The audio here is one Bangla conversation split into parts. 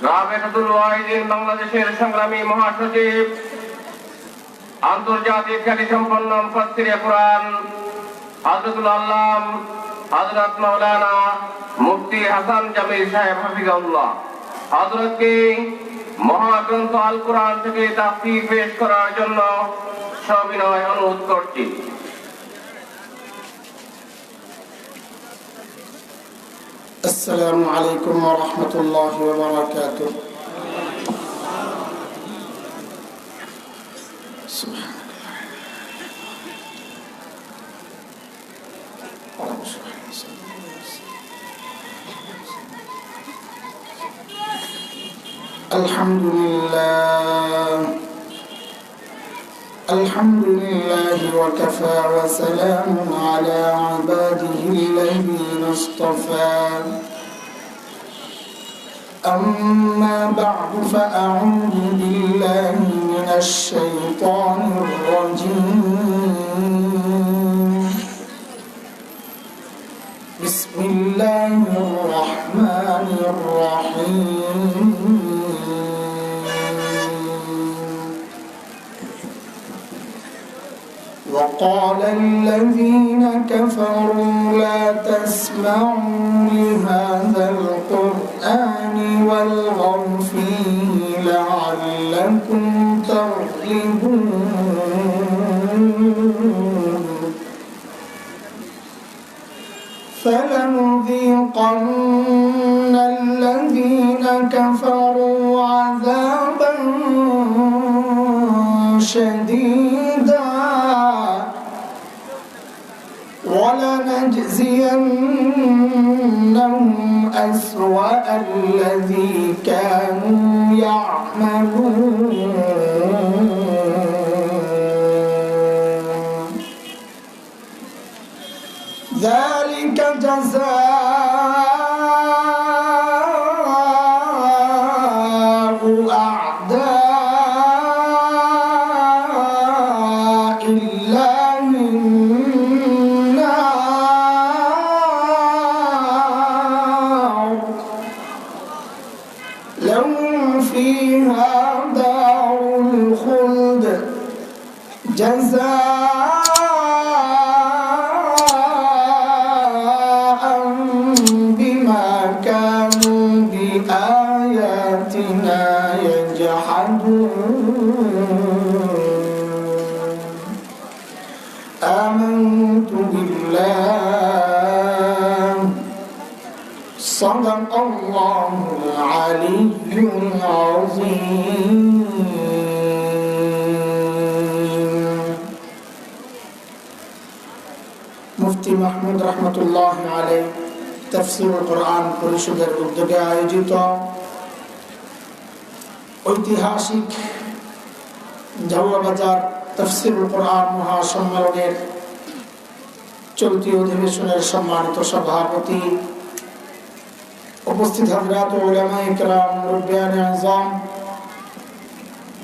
রাবেতাতুল ওয়াহিদিন বাংলাদেশের সংগ্রামী মহাসচিব, আন্তর্জাতিক খ্যাতিসম্পন্ন মুফাসসিরে কুরআন হযরতুল আল্লাম হযরত মাওলানা মুফতি হাসান জামিল সাহেব হাফিজাহুল্লাহ হযরতকে মহাগ্রন্থ আল কুরআন থেকে তাফসীর পেশ করার জন্য সবিনয় অনুরোধ করছি। السلام عليكم ورحمة الله وبركاته. الحمد لله وكفى وسلام على عباده الذين اصطفى. أما بعد فأعوذ بالله من الشيطان الرجيم. بسم الله الرحمن الرحيم. وقال الذين كفروا لا تسمعوا لهذا القرآن والغوا فيه لعلكم تغلبون. فلنذيقن الذين كفروا عذابا شديدا ولنجزينهم أسوأ الذي كانوا يعملون. ذلك جزاء أعداء الله النار لهم فيها دار الخلد جزاء بما كانوا بآياتنا يجحدون. آمنت بالله صدق الله العلي العظيم. মুফতি মাহমুদ রহমতুল্লাহ আলাইহি তাফসীরুল কোরআন পরিষদের উদ্যোগে আয়োজিত ঐতিহাসিক ঝাউয়া বাজার তাফসীরুল কোরআন মহাসম্মেলনের চলতি অধিবেশনের সম্মানিত সভাপতি, উপস্থিত হযরত উলামায়ে কেরাম, মুরব্বিয়ানে আযম,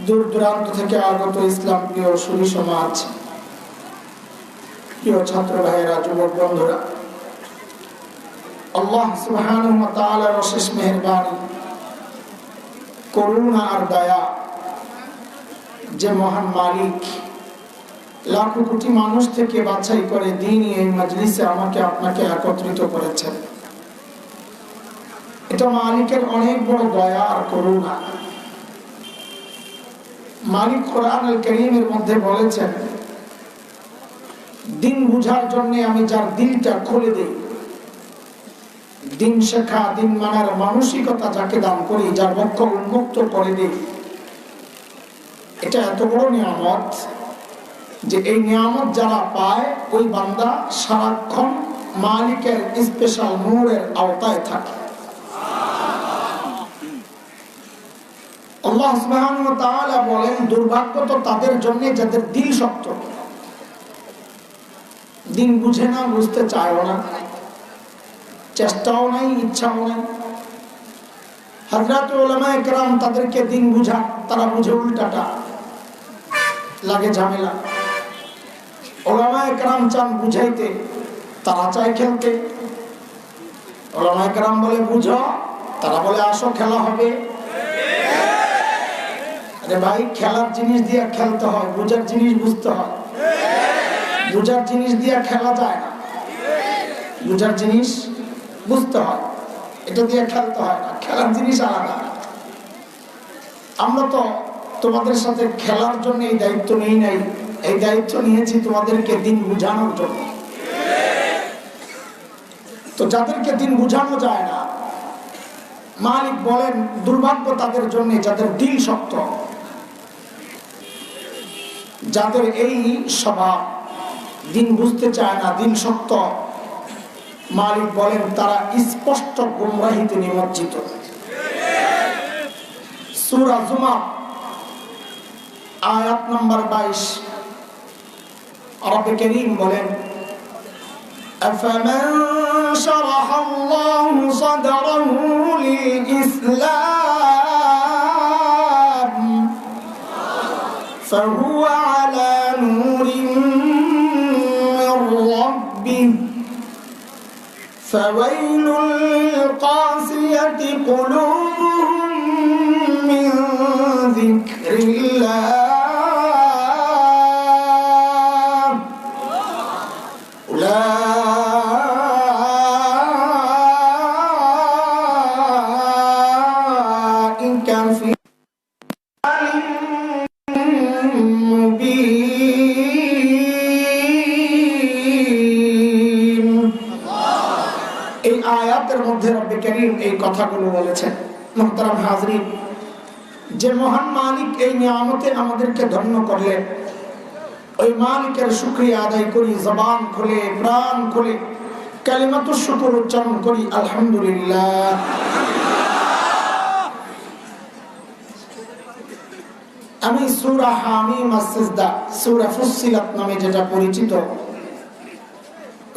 দূর দূরান্ত থেকে আগত ইসলাম প্রিয় সুধী সমাজ, প্রিয় ছাত্র ভাইয়েরা, যুবক বন্ধুরা, আল্লাহ সুবহানাহু ওয়া তাআলার অশেষ মেহেরবানি, করুণা আর দয়া, যে মহান মালিক লাখো কোটি মানুষ থেকে বাছাই করে দ্বীনি এই মজলিসে আমাকে আপনাকে একত্রিত করেছেন, এটা মালিকের অনেক বড় দয়া আর করুণা। মালিক কোরআনুল কারীমের মধ্যে বলেছেন, দিন বুঝার জন্য আমি যার দিলটা খুলে দেই, দিন শেখা, দিন মানার মানসিকতা যাকে দান করি, যার বক্ষ উন্মুক্ত করে দেই, এটা এত বড় নিয়ামত যে এই নিয়ামত যারা পায় ওই বান্দা সারাক্ষণ মালিকের স্পেশাল নূরের আওতায় থাকে। আল্লাহ সুবহানাহু ওয়া তাআলা বলেন, দুর্ভাগ্য তো তাদের জন্য যাদের দিল শক্ত, দিন বুঝে না, বুঝতে চায় না, চেষ্টাও নাই, ইচ্ছাও নাই। হযরত উলামায়ে কেরাম তাদেরকে দিন বুঝান, তারা বুঝে উল্টাটা, লাগে ঝামেলা। উলামায়ে কেরাম চান বুঝাইতে, তারা চায় খেলতে। উলামায়ে কেরাম বলে বুঝো, তারা বলে আসো খেলা হবে। ভাই খেলার জিনিস দিয়ে খেলতে হয়, বোঝার জিনিস বুঝতে হয়। বোঝার জিনিস দিয়ে খেলা যায় না, বোঝার জিনিস বুঝতে হয়, এটা দিয়ে খেলতে হয় না। খেলার জিনিস আলাদা। আমরা তো তোমাদের সাথে খেলার জন্য এই দায়িত্ব নেই নাই, এই দায়িত্ব নিয়েছি তোমাদেরকে দিন বুঝানোর জন্য। তো যাদেরকে দিন বুঝানো যায় না, মালিক বলেন দুর্ভাগ্য তাদের জন্য যাদের দিল শক্ত, যাদের এই স্বভাব, দিন বুঝতে চায় না, দিন শক্ত। মালিক বলেন তারা স্পষ্ট গুমরাহিতে নিমজ্জিত। সূরা জুমার আয়াত নম্বর 22 রব্বুল কারীম বলেন أفمن شرح الله صدره للإسلام فهو على نور من ربه فويل للقاسية قلوبهم من ذكر الله أولئك في ضلال مبين। এই আয়াতের মধ্যে রব্বুল কারীম এই কথাগুলো বলেছেন। মুহতারাম হাজরিন, যে মহান মালিক এই নিয়ামতে আমাদেরকে ধন্য করলেন, ওই মালিকের শুকরিয়া আদায় করি, জবান খুলে প্রাণ খুলে কালিমাতুশ শুকর উচ্চারণ করি, আলহামদুলিল্লাহ। আমি সূরা হামিম আস-সিজদা, সূরা ফুসসিলাত নামে যেটা পরিচিত,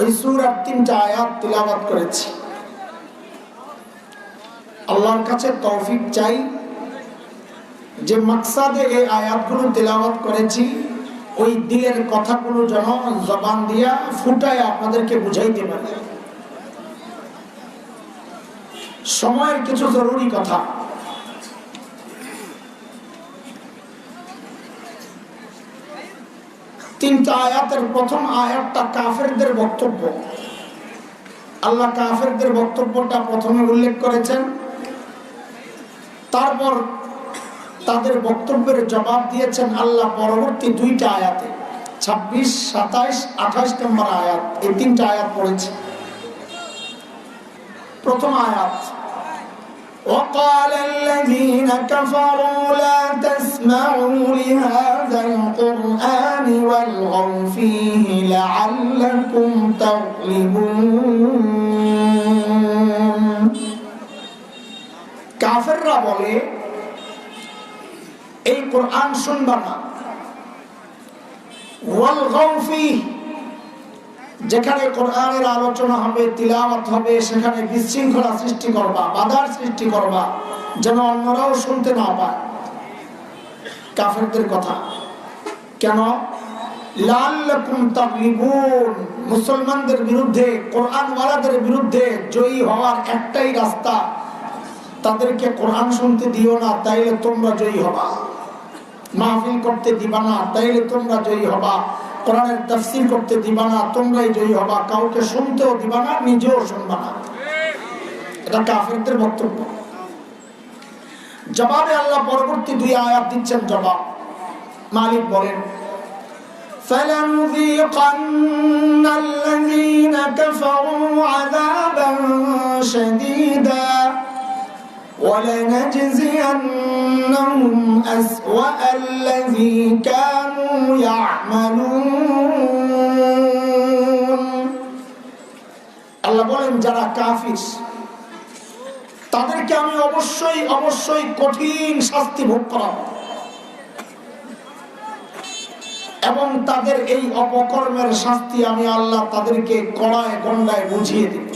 ওই সূরার 3টা আয়াত তিলাওয়াত করেছি। আল্লাহর কাছে তৌফিক চাই যে মাকসাদে এই আয়াতগুলো তিলাওয়াত করেছি, ওই দিলের কথাগুলো যেন জবান দিয়া ফুটায় আপনাদেরকে বুঝাইতে পারে। সময়ের কিছু জরুরি কথা। তিনটা আয়াতের প্রথম আয়াতটা কাফেরদের বক্তব্য। আল্লাহ কাফেরদের বক্তব্যটা প্রথমে উল্লেখ করেছেন, তারপর তাদের বক্তব্যের জবাব দিয়েছেন আল্লাহ পরবর্তী 2টা আয়াতে, 26, 27, 28 নম্বর আয়াত। এই 3টা আয়াত পড়েছে। প্রথম আয়াত, وقال الذين كفروا لا تسمعوا لهذا القرآن والغوا فيه لعلكم تغلبون। কাফেররা বলে এই কোরআন শুনবা না, ওয়ালগাউ ফীহি, যেখানে কোরআনের আলোচনা হবে, তিলাওয়াত হবে, সেখানে বিশৃঙ্খলা সৃষ্টি করবা, বাধার সৃষ্টি করবা, যেন অন্যরাও শুনতে না পায়। কাফেরদের কথা কেন? লাআল্লাকুম তাগলিবুন, মুসলমানদের বিরুদ্ধে, কোরআনওয়ালাদের বিরুদ্ধে জয়ী হওয়ার একটাই রাস্তা, তাদেরকে কোরআন শুনতে দিও না, তাইলে তোমরা জয়ী হবা। মাহফিল করতে দিবা না, তাইলে তোমরা জয়ী হবা। কোরআনের তাফসীর করতে দিবা না, তোমরাই জয়ী হবা। কাউকে শুনতেও দিবা না, নিজেও শুনবা না। এটা কাফেরদের বক্তব্য। জবাবে আল্লাহ পরবর্তী 2 আয়াত দিচ্ছেন জবাব। মালিক বলেন فَلَنُذِيقَنَّ الَّذِينَ كَفَرُوا عَذَابًا شَدِيدًا وَلَنَجْزِيَنَّهُمْ أَسْوَأَ الَّذِي كَانُوا يَعْمَلُونَ। আল্লাহ বলেন যারা কাফির তাদেরকে আমি অবশ্যই অবশ্যই কঠিন শাস্তি ভোগ করাবো, এবং তাদের এই অপকর্মের শাস্তি আমি আল্লাহ তাদেরকে কড়ায় গন্ডায় বুঝিয়ে দিব।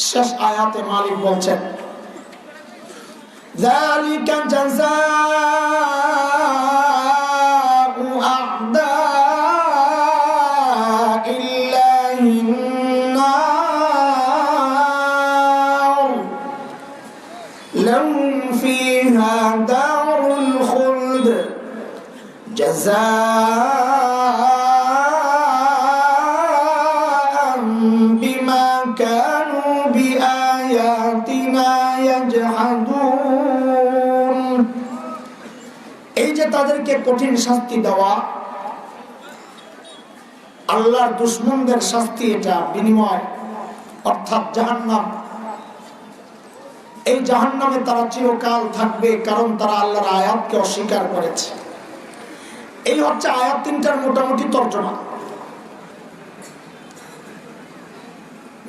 শেষ আয়াতে মালিক বলছেন যালিকা জাযাউ আ'দাইল্লাহিন নার لهم فيها دار الخلد جزاء بما كانوا بآياتنا يجحدون। এই যে তাদেরকে কঠিন শাস্তি দেওয়া, আল্লাহর দুশমনদের শাস্তি, এটা বিনিময় অর্থাৎ জাহান্নাম। এই জাহান্নামে তারা চিরকাল থাকবে, কারণ তারা আল্লাহর আয়াতকে অস্বীকার করেছে। এই হচ্ছে আয়াত তিনটার মোটামুটি তর্জমা।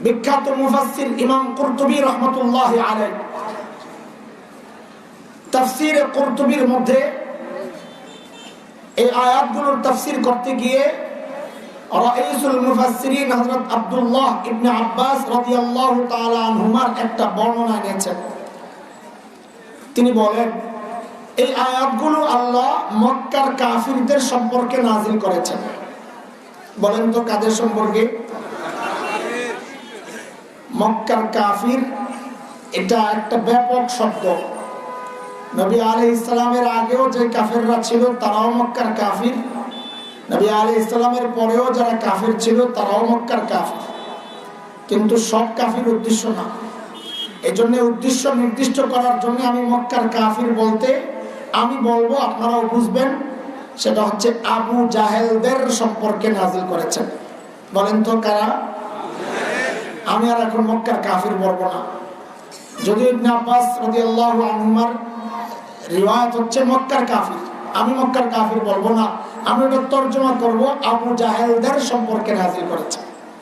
বিখ্যাত মুফাসসির ইমাম কুরতুবী রাহমাতুল্লাহি আলাইহি তাফসীরে কুরতুবীর মধ্যে এই আয়াতগুলোর তাফসীর করতে গিয়ে রাইসুল মুফাসসিরিন হযরত আব্দুল্লাহ ইবনে আব্বাস রাদিয়াল্লাহু তাআলা আনহুমার একটা বর্ণনা এনেছেন। তিনি বলেন, এই আয়াতগুলো আল্লাহ মক্কার কাফিরদের সম্পর্কে নাযিল করেছেন। বলেন তো কাদের সম্পর্কে? মক্কার কাফির, এটা একটা ব্যাপক শব্দ। নবী আলাইহিস সালামের আগেও যে কাফিররা ছিল তারাও মক্কার কাফির, নবী আলাইহিস সালামের পরেও যারা কাফির ছিল তারাও মক্কার কাফির। কিন্তু সব কাফির উদ্দেশ্য না। এজন্য উদ্দেশ্য নির্দিষ্ট করার জন্য আমি মক্কার কাফির বলতে আমি বলবো, আপনারাও বুঝবেন, সেটা হচ্ছে আবু জাহেলদের সম্পর্কে নাযিল করেছেন। বলেন তো কারা? আমি আর এখন মক্কার কাফির বলবো না। যদিও ইবনে আব্বাস রাদিয়াল্লাহু আনহুমার রিওয়ায়াত হচ্ছে মক্কার কাফির, আমি মক্কার কাফির বলবো না, আমি এটা তর্জমা করব আবু জাহেলদের সম্পর্কে নাযিল করেছে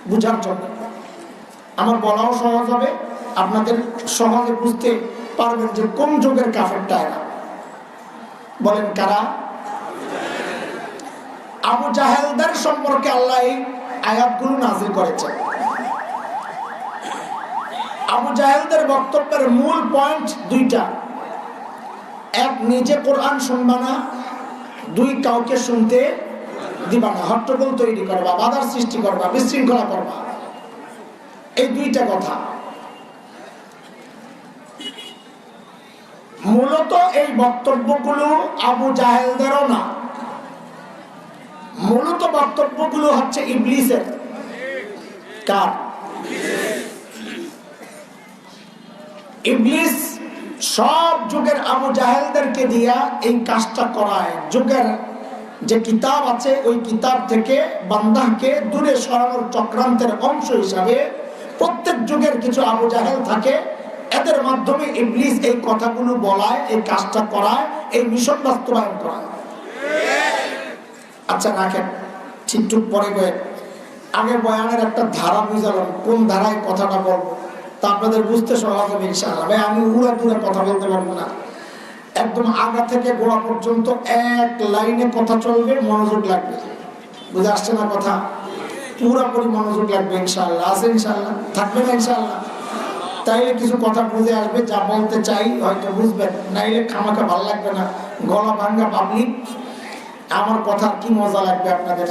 বুঝার জন্য। আমার বলাও সহজ হবে, আপনাদের সহজে বুঝতে পারবেন যে কোন যুগের কাফিরটা এরা। বলেন কারা? আবু জাহেলদের সম্পর্কে আল্লাহ এই আয়াতগুলো নাযিল করেছে। আবু জাহেলদের বক্তব্যের মূল পয়েন্ট দুইটা। এক, নিজে কোরআন শুনবা না, দুই, কাউকে শুনতে দিবা না, হট্টগোল তৈরি করবা, বাধার সৃষ্টি করবা, বিশৃঙ্খলা করবা। এই দুইটা কথা। মূলত এই বক্তব্যগুলো আবু জাহেলদেরও না, মূলত বক্তব্যগুলো হচ্ছে ইবলিসের। কার? ইবলিস সব যুগের আবু জাহেলদেরকে দিয়া এই কাজটা করায়। যুগের যে কিতাব আছে ওই কিতাব থেকে বান্দাকে দূরে সরানোর চক্রান্তের অংশ হিসাবে প্রত্যেক যুগের কিছু আবু জাহেল থাকে, এদের মাধ্যমে ইবলিস এই কথাগুলো বলায়, এই কাজটা করায়, এই মিশন বাস্তবায়ন করায়। আচ্ছা রাখেন, ঠিকঠুক পরে গিয়ে আগে বয়ানের একটা ধারা বুঝালাম, কোন ধারায় কথাটা বলবো তা আপনাদের বুঝতে সহজ হবে ইনশাআল্লাহ। ভাই আমি উড়া দূরে কথা বলতে পারবো না, একদম আগা থেকে গোড়া পর্যন্ত এক লাইনে কথা চলবে, মনোযোগ লাগবে। বুঝে আসছে না কথা? পুরোপুরি মনোযোগ লাগবে ইনশাআল্লাহ। আছে ইনশাআল্লাহ? থাকবে না ইনশাআল্লাহ? তাইলে কিছু কথা বুঝে আসবে, যা বলতে চাই হয়তো বুঝবেন, নাইলে খামাখা ভালো লাগবে না। গলা ভাঙ্গা পাবলিক, আমার কথা কি মজা লাগবে আপনাদের?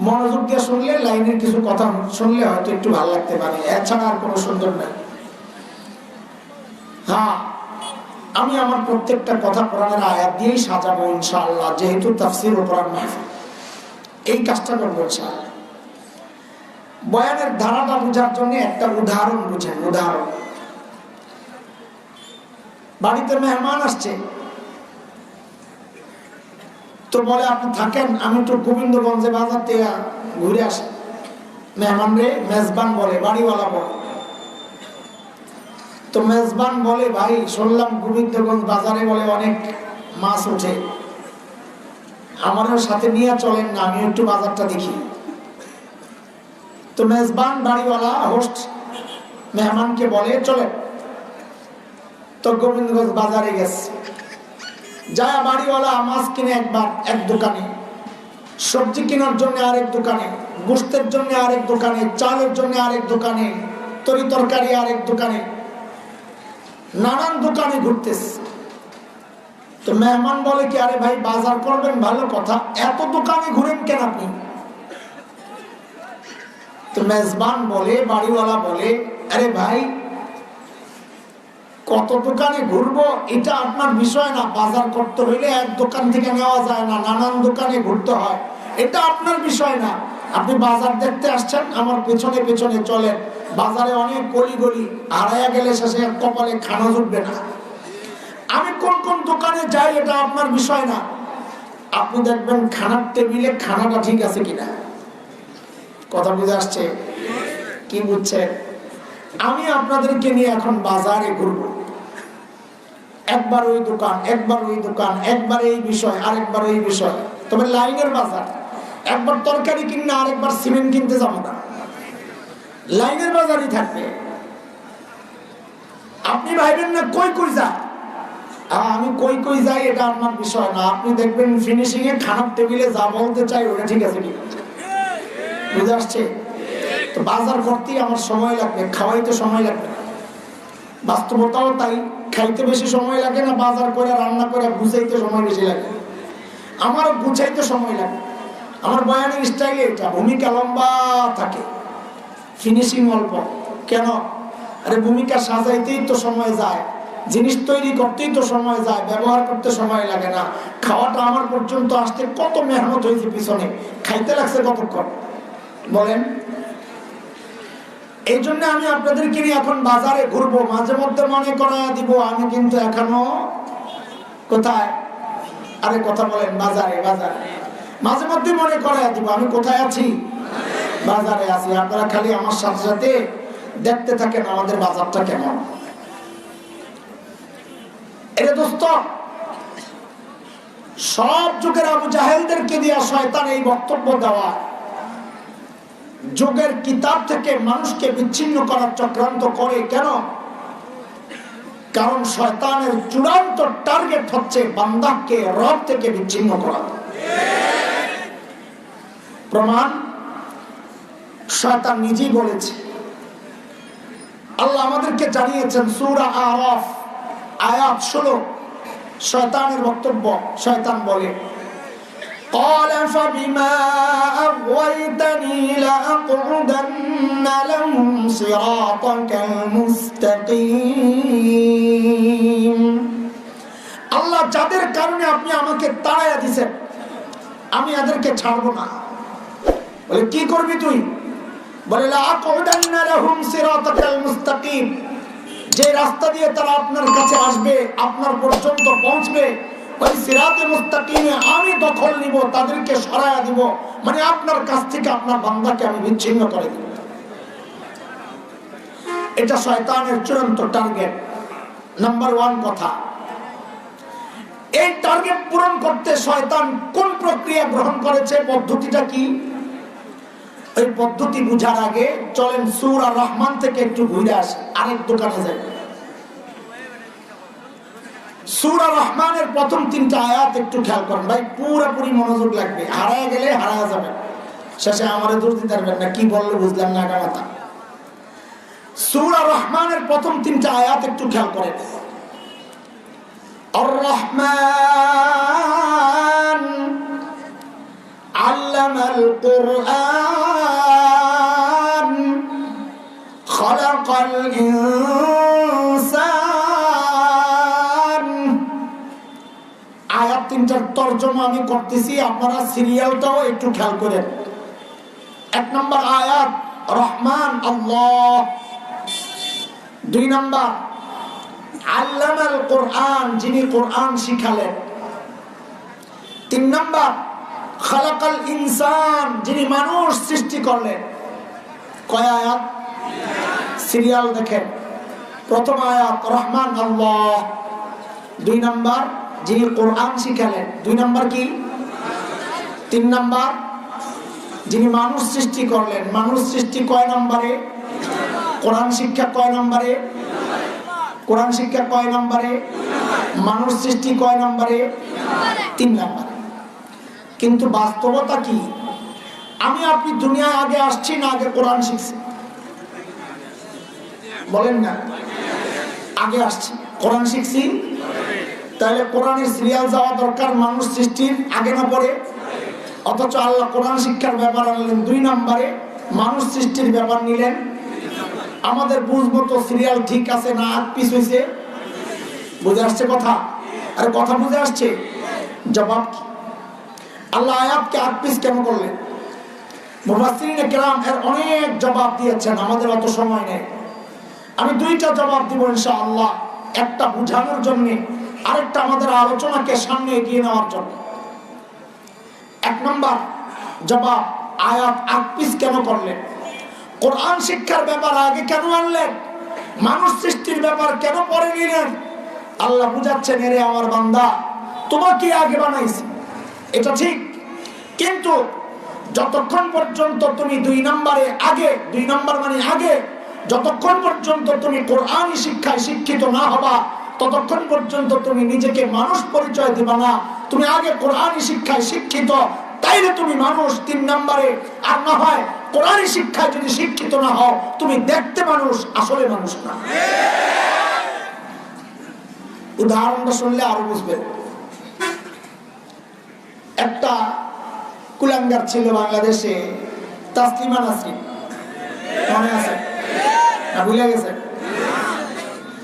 মনোযোগ দিয়ে শুনলে, লাইনের কিছু কথা শুনলে হয়তো একটু ভালো লাগতে পারে, এছাড়া আর কোনো সুন্দর নাই। হ্যাঁ, আমি আমার প্রত্যেকটা কথা কোরআনের আয়াত দিয়েই সাজাবো ইনশাআল্লাহ, যেহেতু তাফসীর ও কোরআন মাহফিল, এই কাজটা করবো ইনশাআল্লাহ। বয়ানের ধারাটা বোঝার জন্য একটা উদাহরণ বুঝেন। উদাহরণ, বাড়িতে মেহমান আসছে, তো বলে আপনি থাকেন, আমি তো গোবিন্দগঞ্জে বাজার থেকে ঘুরে আসি। মেহমান রে মেজবান বলে, বাড়িওয়ালা বলে। তো মেজবান বলে, ভাই শুনলাম গোবিন্দগঞ্জ বাজারে বলে অনেক মাছ ওঠে, আমারও সাথে নিয়ে চলেন না, আমি একটু বাজারটা দেখি। তো মেজবান বাড়িওয়ালা হোস্ট মেহমানকে বলে চলে। তো গোবিন্দগঞ্জ বাজারে গেছে, যা বাড়িওয়ালা মাছ কিনে একবার এক দোকানে, সবজি কেনার জন্য আরেক দোকানে, গোশতের জন্য আরেক দোকানে, চালের জন্য আরেক দোকানে, তরি তরকারি আরেক দোকানে, নানান দোকানে ঘুরতেছে। তো মেহমান বলে কি, আরে ভাই বাজার করবেন ভালো কথা, এত দোকানে ঘুরেন কেন আপনি? তো মেজবান বলে, বাড়িওয়ালা বলে, আরে ভাই কত দোকানে ঘুরবো এটা আপনার বিষয় না। বাজার করতে হইলে এক দোকান থেকে নেওয়া যায় না, নানান দোকানে ঘুরতে হয়, এটা আপনার বিষয় না। আপনি বাজার দেখতে আসছেন, আমার পেছনে পেছনে চলেন। বাজারে অনেক গলি গলি, হারাইয়া গেলে শেষে কপালে খানা জুটবে না। আমি কোন কোন দোকানে যাই এটা আপনার বিষয় না। আপনি দেখবেন খানার টেবিলে খানাটা ঠিক আছে কিনা। কথা বুঝে আসছে? কি বুঝছেন? আমি আপনাদেরকে নিয়ে এখন বাজারে ঘুরবো, একবার ওই দোকান, একবার ওই দোকান, একবার এই বিষয়, আরেকবার এই বিষয়। তবে লাইনের বাজার, একবার তরকারি কিনে আরেকবার সিমেন্ট কিনতে যাবো না, লাইনের বাজারই থাকবে। আপনি ভাইবেন না কই কই যায়, আমি কই কই যাই এটা আপনার বিষয় না। আপনি দেখবেন ফিনিশিং এ খানার টেবিলে যা বলতে চাই ওটা ঠিক আছে কিনা। বুঝে আসছে? তো বাজার করতেই আমার সময় লাগবে, খাওয়াইতে সময় লাগবে। বাস্তবতাও তাই, খাইতে বেশি সময় লাগে না, বাজার করে রান্না করে গুছাইতে সময় বেশি লাগে। আমার গুছাইতে সময় লাগে। আমার বয়ানের স্টাইলে এটা, ভূমিকা লম্বা থাকে, ফিনিশিং অল্প। কেন? আরে ভূমিকা সাজাইতেই তো সময় যায়, জিনিস তৈরি করতেই তো সময় যায়, ব্যবহার করতে সময় লাগে না। খাওয়াটা আমার পর্যন্ত আসতে কত মেহনত হয়েছে পিছনে, খাইতে লাগছে কতক্ষণ বলেন? এই জন্য আমি আপনাদেরকে নিয়ে এখন বাজারে ঘুরবো। মাঝে মধ্যে মনে করাইয়া দিব আমি কিন্তু এখনো কোথায়, আরে কথা বলেন, বাজারে। বাজারে মাঝে মধ্যে মনে করাইয়া দিব আমি কোথায় আছি, বাজারে আছি। আপনারা খালি আমার সাথে সাথে দেখতে থাকেন আমাদের বাজারটা কেমন। এটা দোস্ত, সব যুগের আবু জাহেলদেরকে দিয়া শয়তান এই বক্তব্য দেওয়া, যোগের কিতাব থেকে মানুষকে বিচ্ছিন্ন করার চক্রান্ত করে। কেন? কারণ শয়তানের চূড়ান্ত টার্গেট হচ্ছে বান্দাকে রব থেকে বিচ্ছিন্ন করা। প্রমাণ শয়তান নিজেই বলেছে। আল্লাহ আমাদেরকে জানিয়েছেন সূরা আরাফ আয়াত 16, শয়তানের বক্তব্য। শয়তান বলে, قال فبما أغويتني لأقعدن لهم صراطك المستقيم। আল্লাহ যাদের কারণে আপনি আমাকে তাড়াইয়া দিয়েছেন, আমি এদেরকে ছাড়বো না। বলে কি করবি তুই? বলে লাআকুদান্না লাহুম সিরাতাকাল মুস্তাকিম, যে রাস্তা দিয়ে তারা আপনার কাছে আসবে, আপনার পর্যন্ত পৌঁছবে, ওই সিরাতে মুস্তাকিমে আমি দখল নিব, তাদেরকে সরায়া দিব। মানে আপনার কাছ থেকে আপনার বান্দাকে আমি বিচ্ছিন্ন করে দিব। এটা শয়তানের চূড়ান্ত টার্গেট, নাম্বার 1 কথা। এই টার্গেট পূরণ করতে শয়তান কোন প্রক্রিয়া গ্রহণ করেছে, পদ্ধতিটা কি, এই পদ্ধতি বুঝার আগে চলেন সূরা রহমান থেকে একটু ঘুরে আসি, আরেক দোকানে যাই। সূরা রহমানের প্রথম 3টা আয়াত একটু খেয়াল করেন ভাই, পুরোপুরি মনোযোগ লাগবে। হারায় গেলে হারায় যাবে, শেষে আমারে দোষ দিতে পারবেন না, কি বললে বুঝলাম না গামাতা। সূরা রহমানের প্রথম 3টা আয়াত একটু খেয়াল করেন। আর রহমান আল্লামাল কুরআন খালাকাল ইনসান। আয়াত 3টার তরজমা আমি করতেছি, আপনারা সিরিয়ালটাও একটু খেয়াল করেন। 1 নম্বর আয়াত রহমান আল্লাহ, 2 নম্বর আল্লামাল কুরআন, যিনি কোরআন শিখালেন, 3 নম্বর খালাকাল ইনসান, যিনি মানুষ সৃষ্টি করলেন। কয় আয়াত? সিরিয়াল দেখেন। প্রথম আয়াত রহমান আল্লাহ, 2 নম্বর যিনি কোরআন শিখালেন, 2 নম্বর কি, 3 নম্বর যিনি মানুষ সৃষ্টি করলেন। মানুষ সৃষ্টি কয় নম্বরে? কোরআন শিক্ষা কয় নম্বরে? কোরআন শিক্ষা কয় নম্বরে? মানুষ সৃষ্টি কয় নম্বরে? 3 নম্বরে। কিন্তু বাস্তবতা কি? আমি আপনি দুনিয়ায় আগে আসছি না আগে কোরআন শিখছি? বলেন না, আগে আসছি, কোরআন শিখছি। তাহলে কোরআনের সিরিয়াল যাওয়া দরকার মানুষ সৃষ্টির আগে না পরে। অথচ আল্লাহ কোরআন শিক্ষার ব্যাপার আনলেন 2 নম্বরে, মানুষ সৃষ্টির ব্যাপার নিলেন। আমাদের বুঝ মতো সিরিয়াল ঠিক আছে না আগ পিছ হয়েছে? বুঝে আসছে কথা? আরে কথা বুঝে আসছে? জবাব কি? আল্লাহ আয়াতকে 8 পিস কেন করলেন? মুফাসসিরিনে কেরাম এর অনেক জবাব দিয়েছেন, আমাদের অত সময় নেই। আমি 2টা জবাব দিব ইনশাআল্লাহ, একটা বুঝানোর জন্য, আরেকটা আমাদের আলোচনাকে সামনে এগিয়ে নেওয়ার জন্য। 1 নম্বর জবাব, আয়াত 8 পিস কেন করলেন? কোরআন শিক্ষার ব্যাপার আগে কেন আনলেন? মানুষ সৃষ্টির ব্যাপার কেন পরে নিলেন? আল্লাহ বুঝাচ্ছেন, এরে আমার বান্দা, তোমাকে আগে বানাইছি, এটা ঠিক, কিন্তু যতক্ষণ পর্যন্ত তুমি 2 নম্বরে আগে, 2 নম্বর মানে আগে, যতক্ষণ পর্যন্ত তুমি কোরআনী শিক্ষায় শিক্ষিত না হবা, ততক্ষণ পর্যন্ত তুমি নিজেকে মানুষ পরিচয় দিবা না। তুমি আগে কোরআনী শিক্ষায় শিক্ষিত, তাইলে তুমি মানুষ 3 নম্বরে। আর না হয় কোরআনী শিক্ষায় যদি শিক্ষিত না হও, তুমি দেখতে মানুষ, আসলে মানুষ না। উদাহরণটা শুনলে আরো বুঝবেন। একটা কুলাঙ্গার ছিল বাংলাদেশে, তাসলিমা নাসরিন, মনে আছে না? ভুলে গেছে?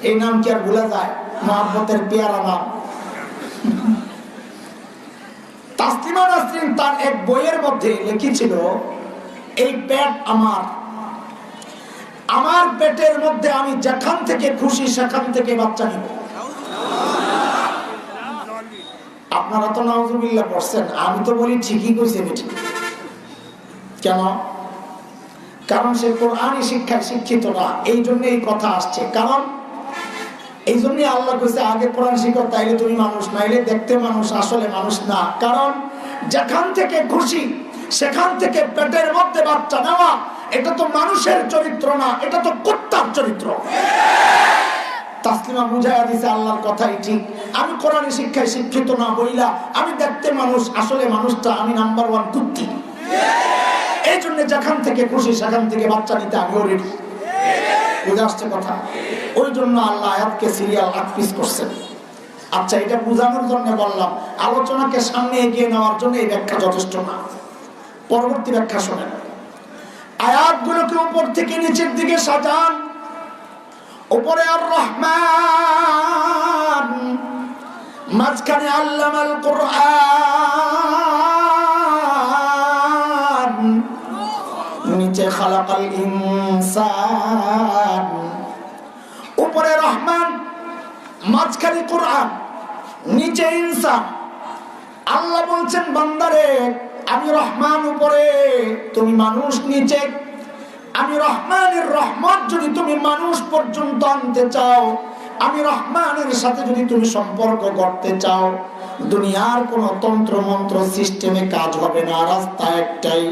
এই নাম কি আর ভুলা যায়? মহব্বতের পেয়ারা নাম। তাসলিমা নাসরিন তার এক বইয়ের মধ্যে লিখেছিল, এই পেট আমার, আমার পেটের মধ্যে আমি যেখান থেকে খুশি সেখান থেকে বাচ্চা নিব। আপনারা তো নাউজুবিল্লাহ পড়ছেন, আমি তো বলি ঠিকই কইছেন। এটি কেন? কারণ সে কোরআনী শিক্ষায় শিক্ষিত না, এই জন্য এই কথা আসছে। কারণ এই জন্যই আল্লাহ কইছে আগে কোরআন শিখো, তাইলে তুমি মানুষ, নাইলে দেখতে মানুষ, আসলে মানুষ না। কারণ যেখান থেকে খুশি সেখান থেকে পেটের মধ্যে বাচ্চা নেওয়া, এটা তো মানুষের চরিত্র না, এটা তো কুত্তার চরিত্র। তাসলিমা বুঝাইয়া দিছে আল্লাহর কথাই ঠিক, আমি কোরআনী শিক্ষায় শিক্ষিত না বইলা আমি দেখতে মানুষ, আসলে মানুষটা আমি নাম্বার 1 কুত্তি। এই জন্য যেখান থেকে খুশি সেখান থেকে বাচ্চা নিতে আমিও রেডি। বুঝে আসছে কথা? ওই জন্য আল্লাহ আয়াতকে সিরিয়াল 8 পিস করছেন। আচ্ছা, এটা বোঝানোর জন্য বললাম, আলোচনাকে সামনে এগিয়ে নেওয়ার জন্য এই ব্যাখ্যা যথেষ্ট না। পরবর্তী ব্যাখ্যা শোনেন। আয়াতগুলোকে উপর থেকে নিচের দিকে সাজান। উপরে আর রহমান, মাঝখানে আল্লামাল কুরআন, নিচে খালাকাল ইনসান। উপরে রহমান, মাঝখানে কোরআন, নিচে ইনসান। আল্লাহ বলছেন, বান্দারে আমি রহমান উপরে, তুমি মানুষ নিচে। আমি রহমানের রহমত যদি তুমি মানুষ পর্যন্ত আনতে চাও, আমি রহমানের সাথে যদি তুমি সম্পর্ক করতে চাও, দুনিয়ার কোন তন্ত্র মন্ত্র সিস্টেমে কাজ হবে না। রাস্তা একটাই,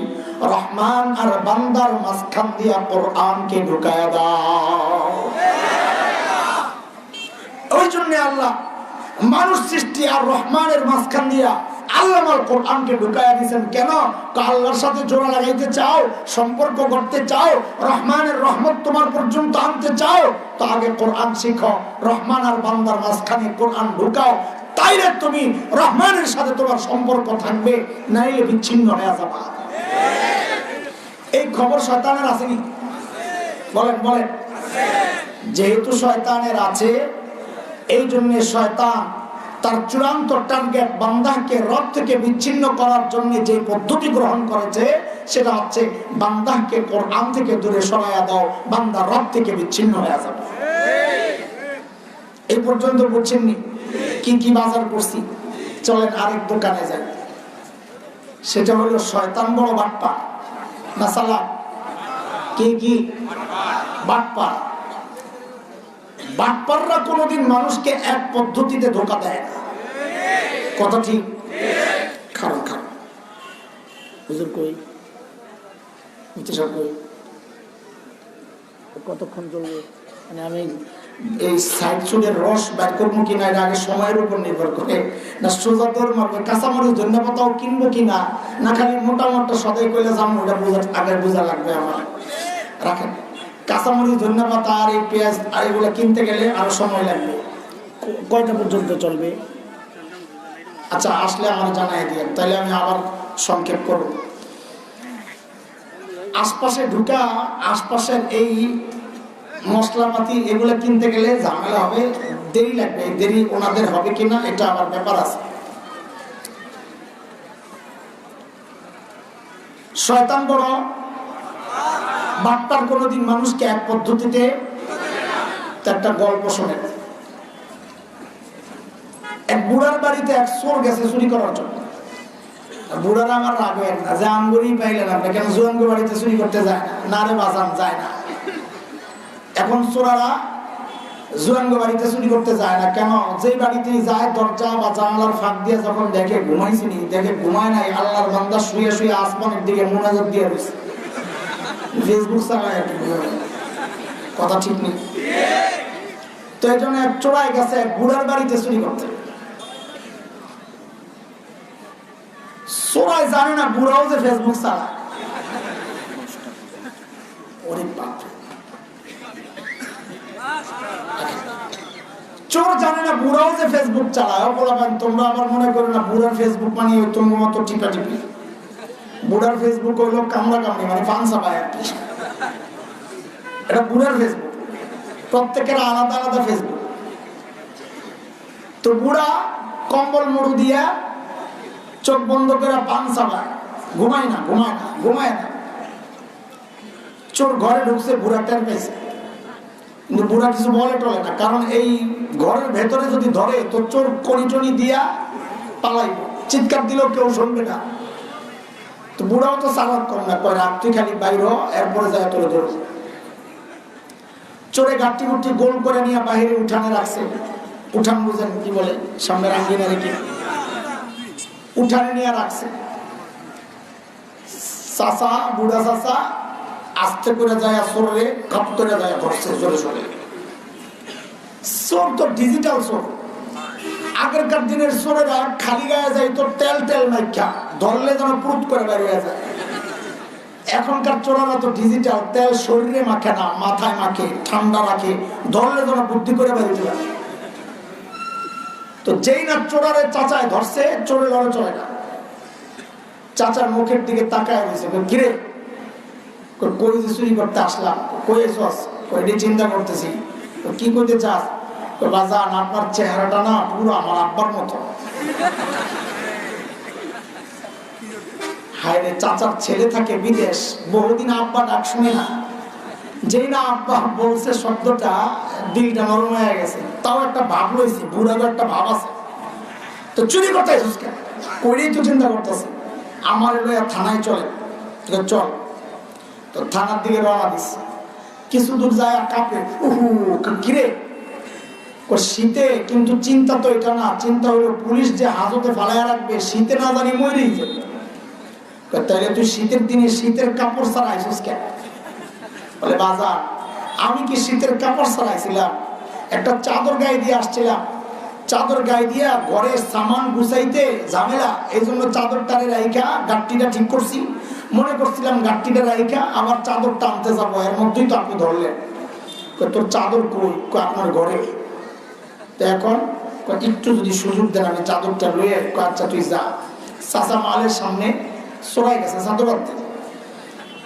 রহমান আর বান্দার মাঝখান দিয়া কোরআনকে ঢুকায়া দাও। ওই জন্য আল্লাহ মানুষ সৃষ্টি আর রহমানের মাঝখান দিয়া আল্লামাল কোরআনকে ঢুকায়া দিয়েছেন। কেন? আল্লাহর সাথে জোড়া লাগাইতে চাও, সম্পর্ক করতে চাও, রহমানের রহমত তোমার পর্যন্ত আনতে চাও, তো আগে কোরআন শিখো, রহমান আর বান্দার মাঝখানে কোরআন ঢুকাও, তাইলে তুমি রহমানের সাথে তোমার সম্পর্ক থাকবে, নাইলে বিচ্ছিন্ন হয়ে যাবা। এই খবর শয়তানের আসেনি? বলেন বলেন। যেহেতু শয়তানের আছে, এই জন্য শয়তান তার চূড়ান্ত টার্গেট বান্দাকে রব থেকে বিচ্ছিন্ন করার জন্য যে পদ্ধতি গ্রহণ করেছে, সেটা হচ্ছে বান্দাকে কোরআন থেকে দূরে সরাইয়া দাও, বান্দা রব থেকে বিচ্ছিন্ন হয়ে যাবে। এই পর্যন্ত বুঝছেননি? কি কি বাজার করছি? চলেন আরেক দোকানে যাই। সেটা হলো শয়তান বড় বাটপা না সালা? কি কি বাটপা? বাটপাররা কোনোদিন মানুষকে এক পদ্ধতিতে ধোঁকা দেয় না। কথা ঠিক? খারাপ খারাপ হুজুর কই, কই, কতক্ষণ চলবে? মানে আমি এই সাইড সুদের রস বের করবো কিনা, এর আগে সময়ের উপর নির্ভর করে, না সোজা দৌড় মারবে, কাঁচামরিচ ধন্য পাতাও কিনবো কিনা, না খালি মোটা মোটা সদাই কইলে যাবো, ওটা বোঝা আগে বোঝা লাগবে আমার। রাখেন, কাঁচামরিচ ধন্য পাতা আর এই পেঁয়াজ আর এগুলো কিনতে গেলে আরো সময় লাগবে। কয়টা পর্যন্ত চলবে? আচ্ছা, আসলে আমার জানাই দিয়ে, তাহলে আমি আবার সংক্ষেপ করব। আশপাশে ঢুকা, আশপাশের এই মশলাপাতি এগুলো কিনতে গেলে ঝামেলা হবে, দেরি লাগবে। দেরি ওনাদের হবে কিনা এটা আমার ব্যাপার আছে। শয়তান বড় বাটপার কোনোদিন মানুষকে এক পদ্ধতিতে। একটা গল্প শোনে, এক বুড়ার বাড়িতে এক চোর গেছে চুরি করার জন্য। বুড়ারা আমার রাগ হয় না যে আমগুড়ি পাইলেন আপনি, কেন জুয়ানগো বাড়িতে চুরি করতে যায় না? রে বাজান যায় না। এখন চোরারা জুয়ানগো বাড়িতে চুরি করতে যায় না কেন? যে বাড়িতে যায় দরজা বা জানালার ফাঁক দিয়ে যখন দেখে ঘুমাইছিনি, দেখে ঘুমায় নাই, আল্লাহর বান্দা শুয়ে শুয়ে আসমানের দিকে মোনাজাত দিয়ে রয়েছে, ফেসবুক চালায়। কথা ঠিক নেই তো। এই জন্য এক চোরাই গেছে এক বুড়ার বাড়িতে চুরি করতে। চোরাই জানে না বুড়াও যে ফেসবুক চালায়। ওরে বাপ, চোর জানে না বুড়াও যে ফেসবুক চালায়। বলবেন তোমরা আবার মনে করো না বুড়ার ফেসবুক মানে ওই তোমার মতো টিপা টিপি। বুড়ার ফেসবুক হইলো কামড়া কামড়ি, মানে পানসা পায় আর কি। এটা বুড়ার ফেসবুক, প্রত্যেকের আলাদা আলাদা ফেসবুক। তো বুড়া কম্বল মুড়ু দিয়া চোখ বন্ধ করে পান চালায়, ঘুমায় না ঘুমায় না ঘুমায় না। চোর ঘরে ঢুকছে, বুড়া টের পেয়েছে, কিন্তু বুড়া কিছু বলে টলে না, কারণ এই ঘরের ভেতরে যদি ধরে তো চোর কড়িটনি দিয়া পালাইব, চিৎকার দিলেও কেউ শুনবে না। তো বুড়াও তো চালাক কম না, কয় রাত্রি খালি বাইর এরপরে যায় তোরে ধরে। চোরে গাঁটটি গুটি গোল করে নিয়ে বাহিরে উঠানে রাখছে। উঠান বুঝেন কি বলে, সামনের আঙ্গিনা রেখে উঠানে নিয়ে রাখছে। চাচা, বুড়া চাচা আস্তে করে যায় চোরে কাপ করে যায় ধরছে জোরে সোরে। চোর তো ডিজিটাল চোর। আগেরকার দিনের চোরেরা খালি গায়ে যায় তো তেল তেল মাইখা ধরলে যেন পুরুত করে বেরিয়ে যায়। এখনকার চোরারা তো ডিজিটাল, তেল শরীরে মাখে না, মাথায় মাখে, ঠান্ডা রাখে, ধরলে যেন বুদ্ধি করে বেরিয়ে যায়। তো যেই না চোরারে চাচায় ধরছে, চোরে লড়ে চলে না। চাচার মুখের দিকে তাকায় রয়েছে, কিরে কই যে চুরি করতে আসলাম? কই এসস? কই চিন্তা করতেছি। কি করতে চাস? বাজান আপনার চেহারাটা না পুরো আমার আব্বার মতো। হায় রে, চাচার ছেলে থাকে বিদেশ, বহুদিন আব্বা ডাক শুনে না। যেই না আব্বা বলছে শব্দটা, দিলটা নরম হয়ে গেছে। তাও একটা ভাব রয়েছে, বুড়ারও একটা ভাব আছে। তো চুরি করতে আসিস কেন? করেই তো চিন্তা করতেছে, আমার লইয়া থানায় চলে। চল। তো থানার দিকে রওনা দিস। কিছু দূর যায় কাঁপে, কিরে শীতে। কিন্তু চিন্তা তো এটা না, চিন্তা হলো পুলিশ যে হাজতে ফালাইয়া রাখবে, শীতে না জানি মরেই যাবে। তাহলে তুই শীতের দিনে শীতের কাপড় ছাড়া আইসিস কেন? বলে বাজার আমি কি শীতের কাপড় ছাড়াইছিলাম? একটা চাদর গায়ে দিয়ে আসছিলাম। চাদর গায়ে দিয়া ঘরের সামান গুছাইতে ঝামেলা, এই জন্য চাদরটারে রাইখা গাট্টিটা ঠিক করছি। মনে করছিলাম গাট্টিটা রাইখা আবার চাদর টানতে যাবো, এর মধ্যেই তো আপনি ধরলেন। তোর চাদর কই? আপনার ঘরে। তো এখন একটু যদি সুযোগ দেন আমি চাদরটা লইয়ে, আচ্ছা তুই যা। চাচা মালের সামনে সরাই গেছে চাদর আনতে।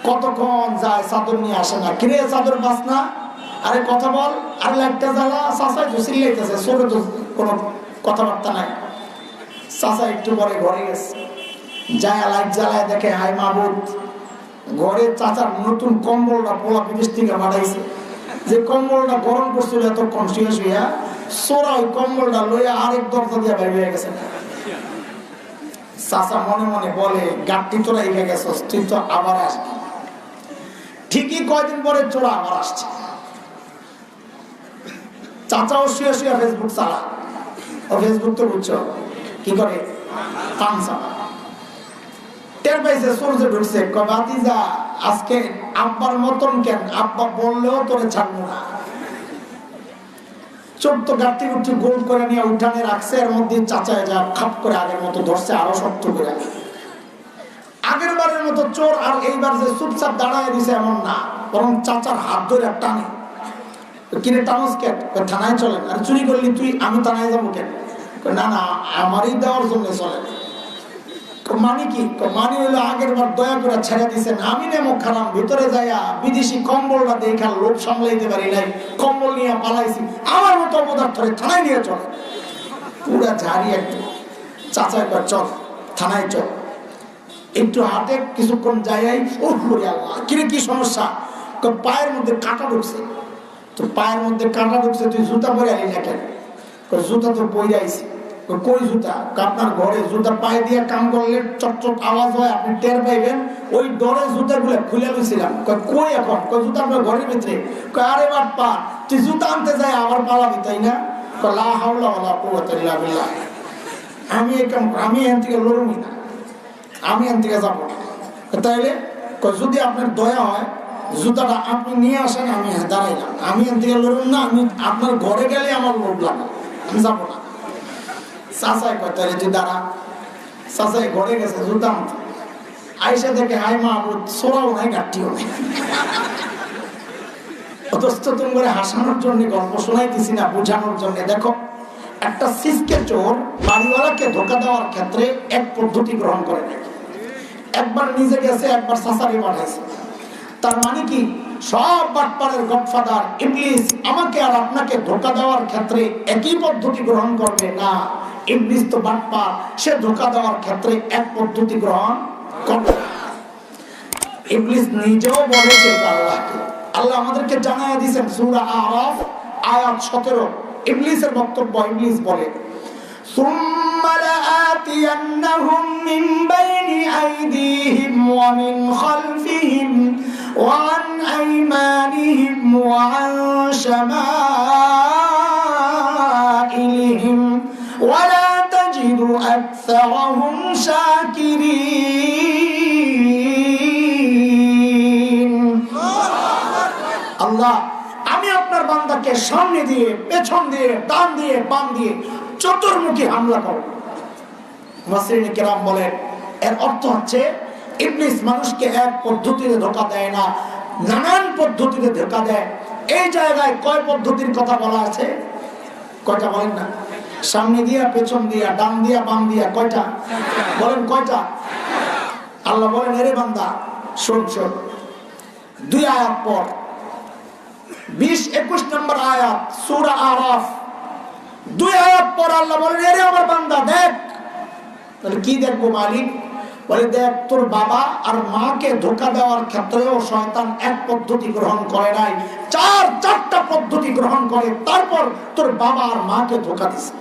কতক্ষণ যায় চাদর নিয়ে আসে না। কিরে চাদর বাস না? আরে কথা বল, আরে লাইটটা জ্বালা। চাচাই তো চিল্লাইতেছে, সরে তো কোনো কথাবার্তা নাই। চাচা একটু পরে ঘরে গেছে, যায় লাইট জ্বালায় দেখে হাই মাহবুদ, ঘরে চাচার নতুন কম্বলটা পোলা বিদেশ থেকে পাঠাইছে। যে কম্বলটা গরম করছিল এতক্ষণ শুয়ে শুয়ে, সোরা ওই কম্বলটা লইয়া আরেক দরজা দিয়ে বের হয়ে গেছে। চাচা মনে মনে বলে, গাঁটটি তোরা এগিয়ে গেছস, তুই তো আবার আসবি। ঠিকই কয়দিন পরে চোরা আবার আসছে। চাচাও শুয়ে শুয়ে ফেসবুক চালা। ও ফেসবুক তো বুঝছো কি করে, পান চালা। টের পাইছে চোর যে ঢুকছে, বাতিজা আজকে আব্বার মতন কেন? আব্বা বললেও তোরে ছাড়বো না। চোর তো গাঁটটি গুটি গোল করে নিয়ে উঠানে রাখছে, এর মধ্যে চাচায় যা খাপ করে আগের মতো ধরছে, আরো শক্ত করে। আগের বারের মতো চোর আর এইবার যে চুপচাপ দাঁড়ায় দিছে এমন না, বরং চাচার হাত ধরে টানে। কিনে টানস কেন? থানায় চলেন। আর চুরি করলি তুই? আমি থানায় যাবো কেন? না না, আমারই দেওয়ার জন্য চলে। মানে কি? মানে হলো আগের বার দয়া করে ছেড়ে দিয়েছেন, আমি নেমো খারাপ ভিতরে যাইয়া বিদেশি কম্বলটা দেখা লোভ সামলাইতে পারি নাই, কম্বল নিয়ে পালাইছি, আমার মতো অপদার্থরে থানায় নিয়ে চলে। পুরা ঝাড়ি একটু চাচা একবার চল থানায় চল, একটু হাতে কিছুক্ষণ যাই, ও আল্লাহ কিরে কি সমস্যা? পায়ের মধ্যে কাঁটা ঢুকছে। তো পায়ের মধ্যে কাঁটা ঢুকছে, তুই জুতা পরে আলি না কেন? জুতা তো পরে আইছি। কই জুতা? আপনার ঘরে জুতা পায়ে দিয়ে কাম করলে চটচট আওয়াজ হয়, আপনি টের পাইবেন, ওই ডরে জুতা গুলো খুলে লইছিলাম। কই এখন? জুতা আপনার ঘরের ভিতরে। আরে বাপ্পা তুই জুতা আনতে যাই আবার পালাবি তাই না? লা হাওলা ওয়ালা কুওয়াতা ইল্লা বিল্লাহ। আমি এখান থেকে লড়বই না, আমি এখান থেকে যাবো না। তাইলে যদি আপনার দয়া হয় জুতাটা আপনি নিয়ে আসেন, আমি দাঁড়াইলাম, আমি এখান থেকে লড়ুন না, আমি আপনার ঘরে গেলে আমার লোভ লাগে, আমি যাবো না। চাচাই কয় তাহলে তুই দাঁড়া। চাচাই ঘরে গেছে জুতা আনতে, আইসা দেখে হাই মা সোরাও নাই গাঠিও নাই। অথচ তুমি করে হাসানোর জন্য গল্প শোনাইতেছি না, বোঝানোর জন্য। দেখো একটা সিসকে চোর বাড়িওয়ালাকে ধোকা দেওয়ার ক্ষেত্রে এক পদ্ধতি গ্রহণ করে নাকি, একবার নিজে গেছে, একবার চাচারে পাঠাইছে। তার মানে কি সব বাটপারের গডফাদার ইবলিস আমাকে আর আপনাকে ধোকা দেওয়ার ক্ষেত্রে একই পদ্ধতি গ্রহণ করবে না। ইবলিস তো বাটপার, সে ধোকা দেওয়ার ক্ষেত্রে এক পদ্ধতি গ্রহণ করবে। ইবলিস নিজেও বলেছে আল্লাহকে, আল্লাহ আমাদেরকে জানায়া দিয়েছেন সূরা আরাফ আয়াত 17। ইবলিসের বক্তব্য, ইবলিস বলে ثم لآتينهم من بين أيديهم ومن خلفهم وعن أيمانهم وعن شمائلهم ولا تجد أكثرهم شاكرين। আল্লাহ আমি আপনার বান্দাকে সামনে দিয়ে, পেছন দিয়ে, ডান দিয়ে, বাম দিয়ে চতুর্মুখী হামলা করো। মুফাসসিরিন কিরাম বলেন এর অর্থ হচ্ছে ইবলিস মানুষকে এক পদ্ধতিতে ধোঁকা দেয় না, নানান পদ্ধতিতে ধোঁকা দেয়। এই জায়গায় কয় পদ্ধতির কথা বলা আছে? কয়টা বলেন না? সামনে দিয়া, পেছন দিয়া, ডান দিয়া, বাম দিয়া, কয়টা বলেন? কয়টা? আল্লাহ বলেন এরে বান্দা শোন শোন, 2 আয়াত পর 20-21 নম্বর আয়াত সূরা আরাফ, 2 আয়াত পর আল্লাহ বলেন এরে আমার বান্দা দেখ। তাহলে কি দেখবো মালিক? বলে দেখ তোর বাবা আর মাকে ধোঁকা দেওয়ার ক্ষেত্রেও শয়তান এক পদ্ধতি গ্রহণ করে নাই, 4-4টা পদ্ধতি গ্রহণ করে তারপর তোর বাবা আর মাকে ধোঁকা দিছে।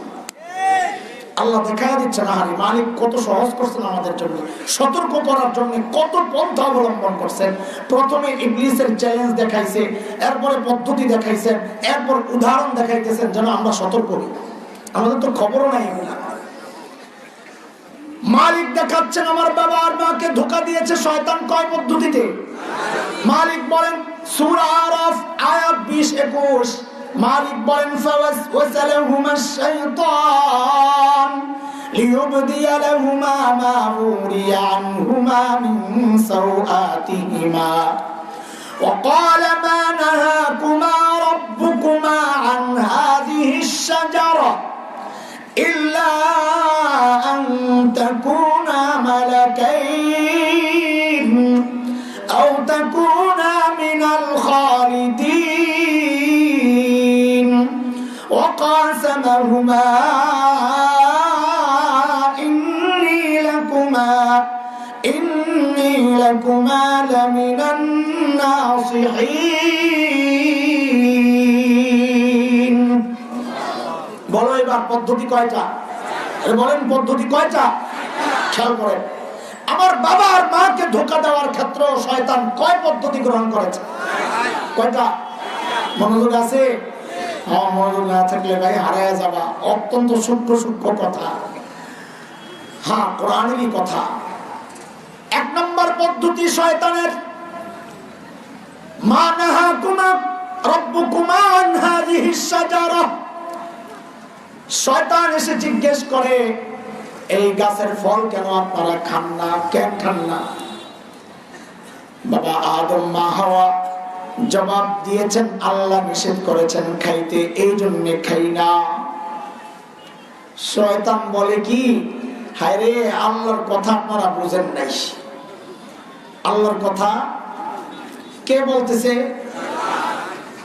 আল্লাহ দেখাই দিচ্ছে না হারি মালিক কত সহজ করছেন আমাদের জন্য, সতর্ক করার জন্য কত পন্থা অবলম্বন করছেন। প্রথমে ইবলিসের চ্যালেঞ্জ দেখাইছে, এরপরে পদ্ধতি দেখাইছেন, এরপর উদাহরণ দেখাইতেছেন যেন আমরা সতর্ক হই। আমাদের তো খবরও নাই এগুলা। মালিক দেখাচ্ছেন আমার বাবা আর মাকে ধোঁকা দিয়েছে শয়তান কয় পদ্ধতিতে? মালিক বলেন সূরা আরাফ আয়াত 20-21, মালিক বলেন ফাওয়াসওয়াসা লাহুমাশ শাইতান লিইউবদিয়া লাহুমা মা উরিয়া আনহুমা মিন সাওআতিহিমা وقال ما نهاكما ربكما عن هذه الشجرة إلا أن تكونا ملكين أو تكونا من الخالدين وقاسمهما إني لكما لمن الناصحين। বলো এবার পদ্ধতি কয়টা? বলেন পদ্ধতি কয়টা? খেয়াল করেন আমার বাবা আর মাকে ধোঁকা দেওয়ার ক্ষেত্রে শয়তান কয় পদ্ধতি গ্রহণ করেছে? কয়টা? মনোযোগ আছে? হ্যাঁ, মনোযোগ না থাকলে ভাই হারায় যাবা। অত্যন্ত সূক্ষ্ম সূক্ষ্ম কথা, হ্যাঁ কোরআনেরই কথা। 1 নম্বর পদ্ধতি শয়তানের মা নাহাকুমা রাব্বুকুমা আন হাযিহিশ শাজারা। শয়তান এসে জিজ্ঞেস করে এই গাছের ফল কেন আপনারা খান না, কেন খান না? বাবা আদম মা হাওয়া জবাব দিয়েছেন আল্লাহ নিষেধ করেছেন খাইতে, এই জন্য খাই না। শয়তান বলে কি হায় রে, আল্লাহর কথা আপনারা বুঝেন নাই। আল্লাহর কথা কে বলতেছে?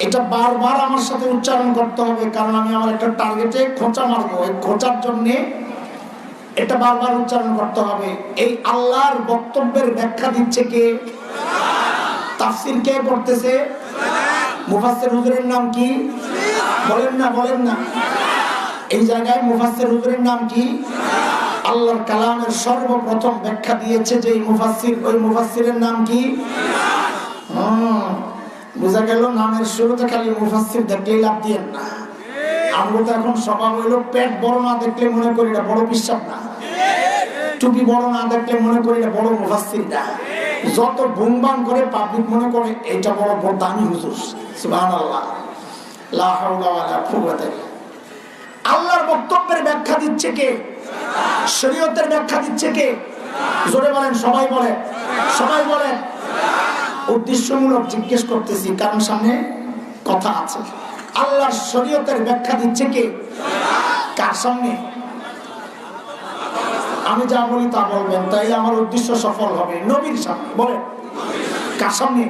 এটা বারবার আমার সাথে উচ্চারণ করতে হবে, কারণ আমি আমার একটা টার্গেটে খোঁচা মারবো। এই খোঁচার জন্য এটা বারবার উচ্চারণ করতে হবে। এই আল্লাহর বক্তব্যের ব্যাখ্যা দিচ্ছে কে? তাফসীর কে করতেছে? মুফাসসির হুজুরের নাম কি? বলেন না, বলেন না। এই জায়গায় মুফাসসির হুজুরের নাম কি? আল্লাহর কালামের সর্বপ্রথম ব্যাখ্যা দিয়েছে যে মুফাসসির, ওই মুফাসসিরের নাম কি? বোঝা গেল নামের শুরুতে খালি মুফাসসির দেখলেই লাভ দিয়েন না। আমরা তো এখন স্বভাব হইলো পেট বড় না দেখলে মনে করি এটা বড় বিশ্বাস না, টুপি বড় না দেখলে মনে করি এটা বড় মুফাসসির না। যত বুমবাম করে পাবলিক মনে করে এটা বড় বড় দামি হুজুর। সুবহানাল্লাহ, লা হাওলা ওয়ালা কুওয়াতা। আল্লাহর বক্তব্যের ব্যাখ্যা দিচ্ছে কে? শরীয়তের ব্যাখ্যা দিচ্ছে কে? জোরে বলেন, সবাই বলেন, সবাই বলেন। উদ্দেশ্যমূলক জিজ্ঞেস করতেছি, কারণ সামনে কথা আছে। আল্লাহর শরীয়তের ব্যাখ্যা দিচ্ছে কে? কার সামনে? আমি যা বলি তা বলবেন, তাই আমার উদ্দেশ্য সফল হবে। নবীর সামনে। বলেন, কার সামনে?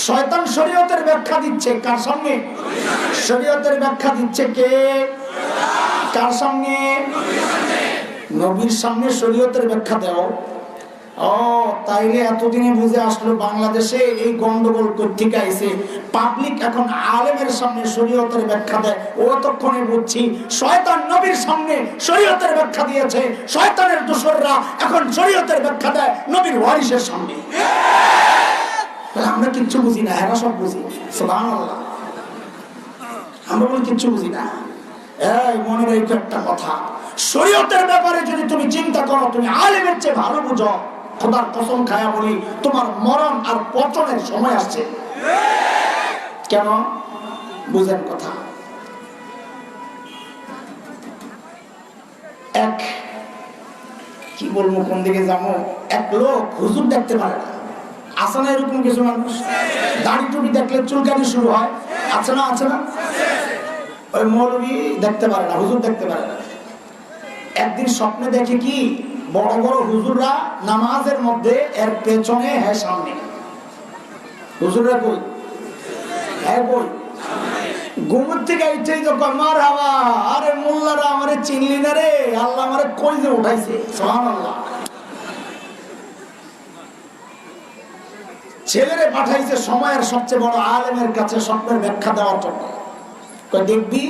শয়তান শরীয়তের ব্যাখ্যা দিচ্ছে কার সামনে? শরীয়তের ব্যাখ্যা দিচ্ছে কে? কার সামনে? নবীর সামনে শরীয়তের ব্যাখ্যা দাও। ও তাইলে এতদিনে বুঝে আসলো বাংলাদেশে এই গন্ডগোল কোত্থেকে আইছে। পাবলিক এখন আলেমের সামনে শরীয়তের ব্যাখ্যা দেয়। ও তখনই বুঝছি শয়তান নবীর সামনে শরীয়তের ব্যাখ্যা দিয়েছে। শয়তানের দোসররা এখন শরীয়তের ব্যাখ্যা দেয় নবীর ওয়ারিসের সামনে। আমরা কিচ্ছু বুঝি না, এরা সব বুঝি। সুবহানাল্লাহ, আমরা বলি কিচ্ছু বুঝি না। এই মনে রেখো একটা কথা, শরীয়তের ব্যাপারে যদি তুমি চিন্তা করো তুমি আলেমের চেয়ে ভালো বুঝো, খোদার কসম খায়া বলি তোমার মরণ আর পতনের সময় আসছে। কেন? বুঝেন কথা। এক কি বলবো, কোন দিকে যাবো, এক লোক হুজুর দেখতে পারে না। আছে না এরকম কিছু মানুষ? দাড়ি টুপি দেখলে চুলকানি শুরু হয়, আছে না? আছে না? ওই মৌলবি দেখতে পারে না, হুজুর দেখতে পারে না। একদিন স্বপ্নে দেখে কি বড় বড় হুজুররা নামাজের মধ্যে, এর পেছনে হ্যাঁ সামনে। হুজুররা কই? হ্যাঁ কই? ঘুমের থেকে এইটাই তো মার হাওয়া। আরে মোল্লারা আমারে চিনলি না রে, আল্লাহ আমারে কই যে উঠাইছে। সুবহানাল্লাহ। ছেলেরে পাঠাইছে সময়ের সবচেয়ে বড় আলেমের কাছে স্বপ্নের ব্যাখ্যা দেওয়ার জন্য। দেখবি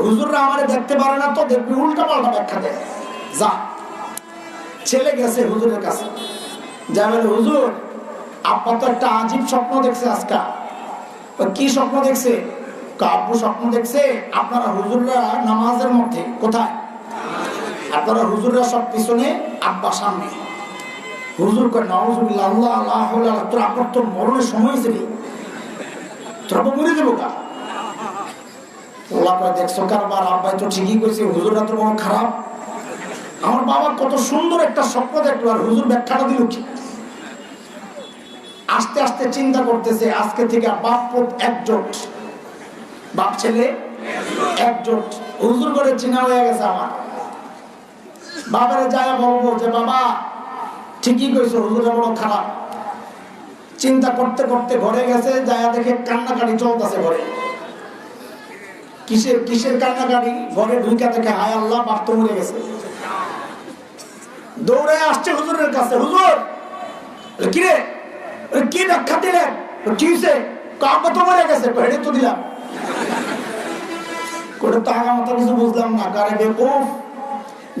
হুজুররা আমারে দেখতে পারে না, তো দেখবি উল্টা পাল্টা ব্যাখ্যা দেয়। যা। ছেলে গেছে হুজুরের কাছে, যা বলে হুজুর আপা তো একটা আজীব স্বপ্ন দেখছে আজকা। কি স্বপ্ন দেখছে? আব্বু স্বপ্ন দেখছে আপনারা হুজুররা নামাজের মধ্যে। কোথায়? আপনারা হুজুররা সব পিছনে, আব্বা সামনে। হুজুর কয় নাউজুবিল্লাহ, আল্লাহ আল্লাহ আল্লাহ, তোর আপনার তো মরণের সময় হয়েছে রে, তোরা মরে যাবো কা। ওলা কয় দেখছো কারবার, আব্বাই তো ঠিকই কইছে, হুজুররা তো বড় খারাপ। আমার বাবা কত সুন্দর একটা স্বপ্ন দেখলো, আর হুজুর ব্যাখ্যাটা দিল কি? আস্তে আস্তে চিন্তা করতেছে, আজকে থেকে বাপ পুত একজোট, বাপ ছেলে একজোট। হুজুর করে চিনা হয়ে গেছে আমার। বাবারে যায় বলবো যে বাবা ঠিকই কইছো, হুজুররা বড় খারাপ। চিন্তা করতে করতে ঘরে গেছে, যায় দেখে কান্নাকাটি চলতেছে ঘরে। কিসের কিসের কান্নাকাটি? ঘরে ঢুকা থেকে হায় আল্লাহ, বাপ তো মরে গেছে। দৌড়ে আসছে হুজুরের কাছে, হুজুর কিরে কি ব্যাখ্যা দিলেন? কি হয়েছে? আব্বা তো মরে গেছে। হেঁটে তো দিলাম, করে তো আগামাতা কিছু বুঝলাম না। কারে বেকুফ,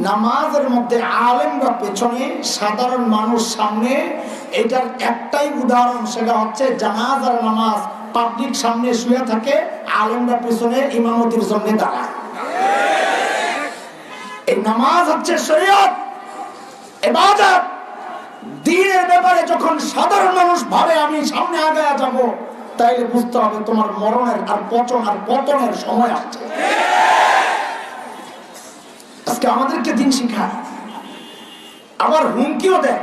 নামাজের মধ্যে আলেমরা পেছনে, সাধারণ মানুষ সামনে। এটার একটাই উদাহরণ, সেটা হচ্ছে জানাজার নামাজ। পাবলিক সামনে শুয়ে থাকে, আলেমরা পেছনে ইমামতির জন্য দাঁড়ায়। এই নামাজ হচ্ছে শরীয়ত, ইবাদত। দ্বীনের ব্যাপারে যখন সাধারণ মানুষ ভাবে আমি সামনে আগায়া যাব, তাইলে বুঝতে হবে তোমার মরণের আর পচন আর পতনের সময় আসছে। আজকে আমাদেরকে দিন শিখায়, আবার হুমকিও দেয়।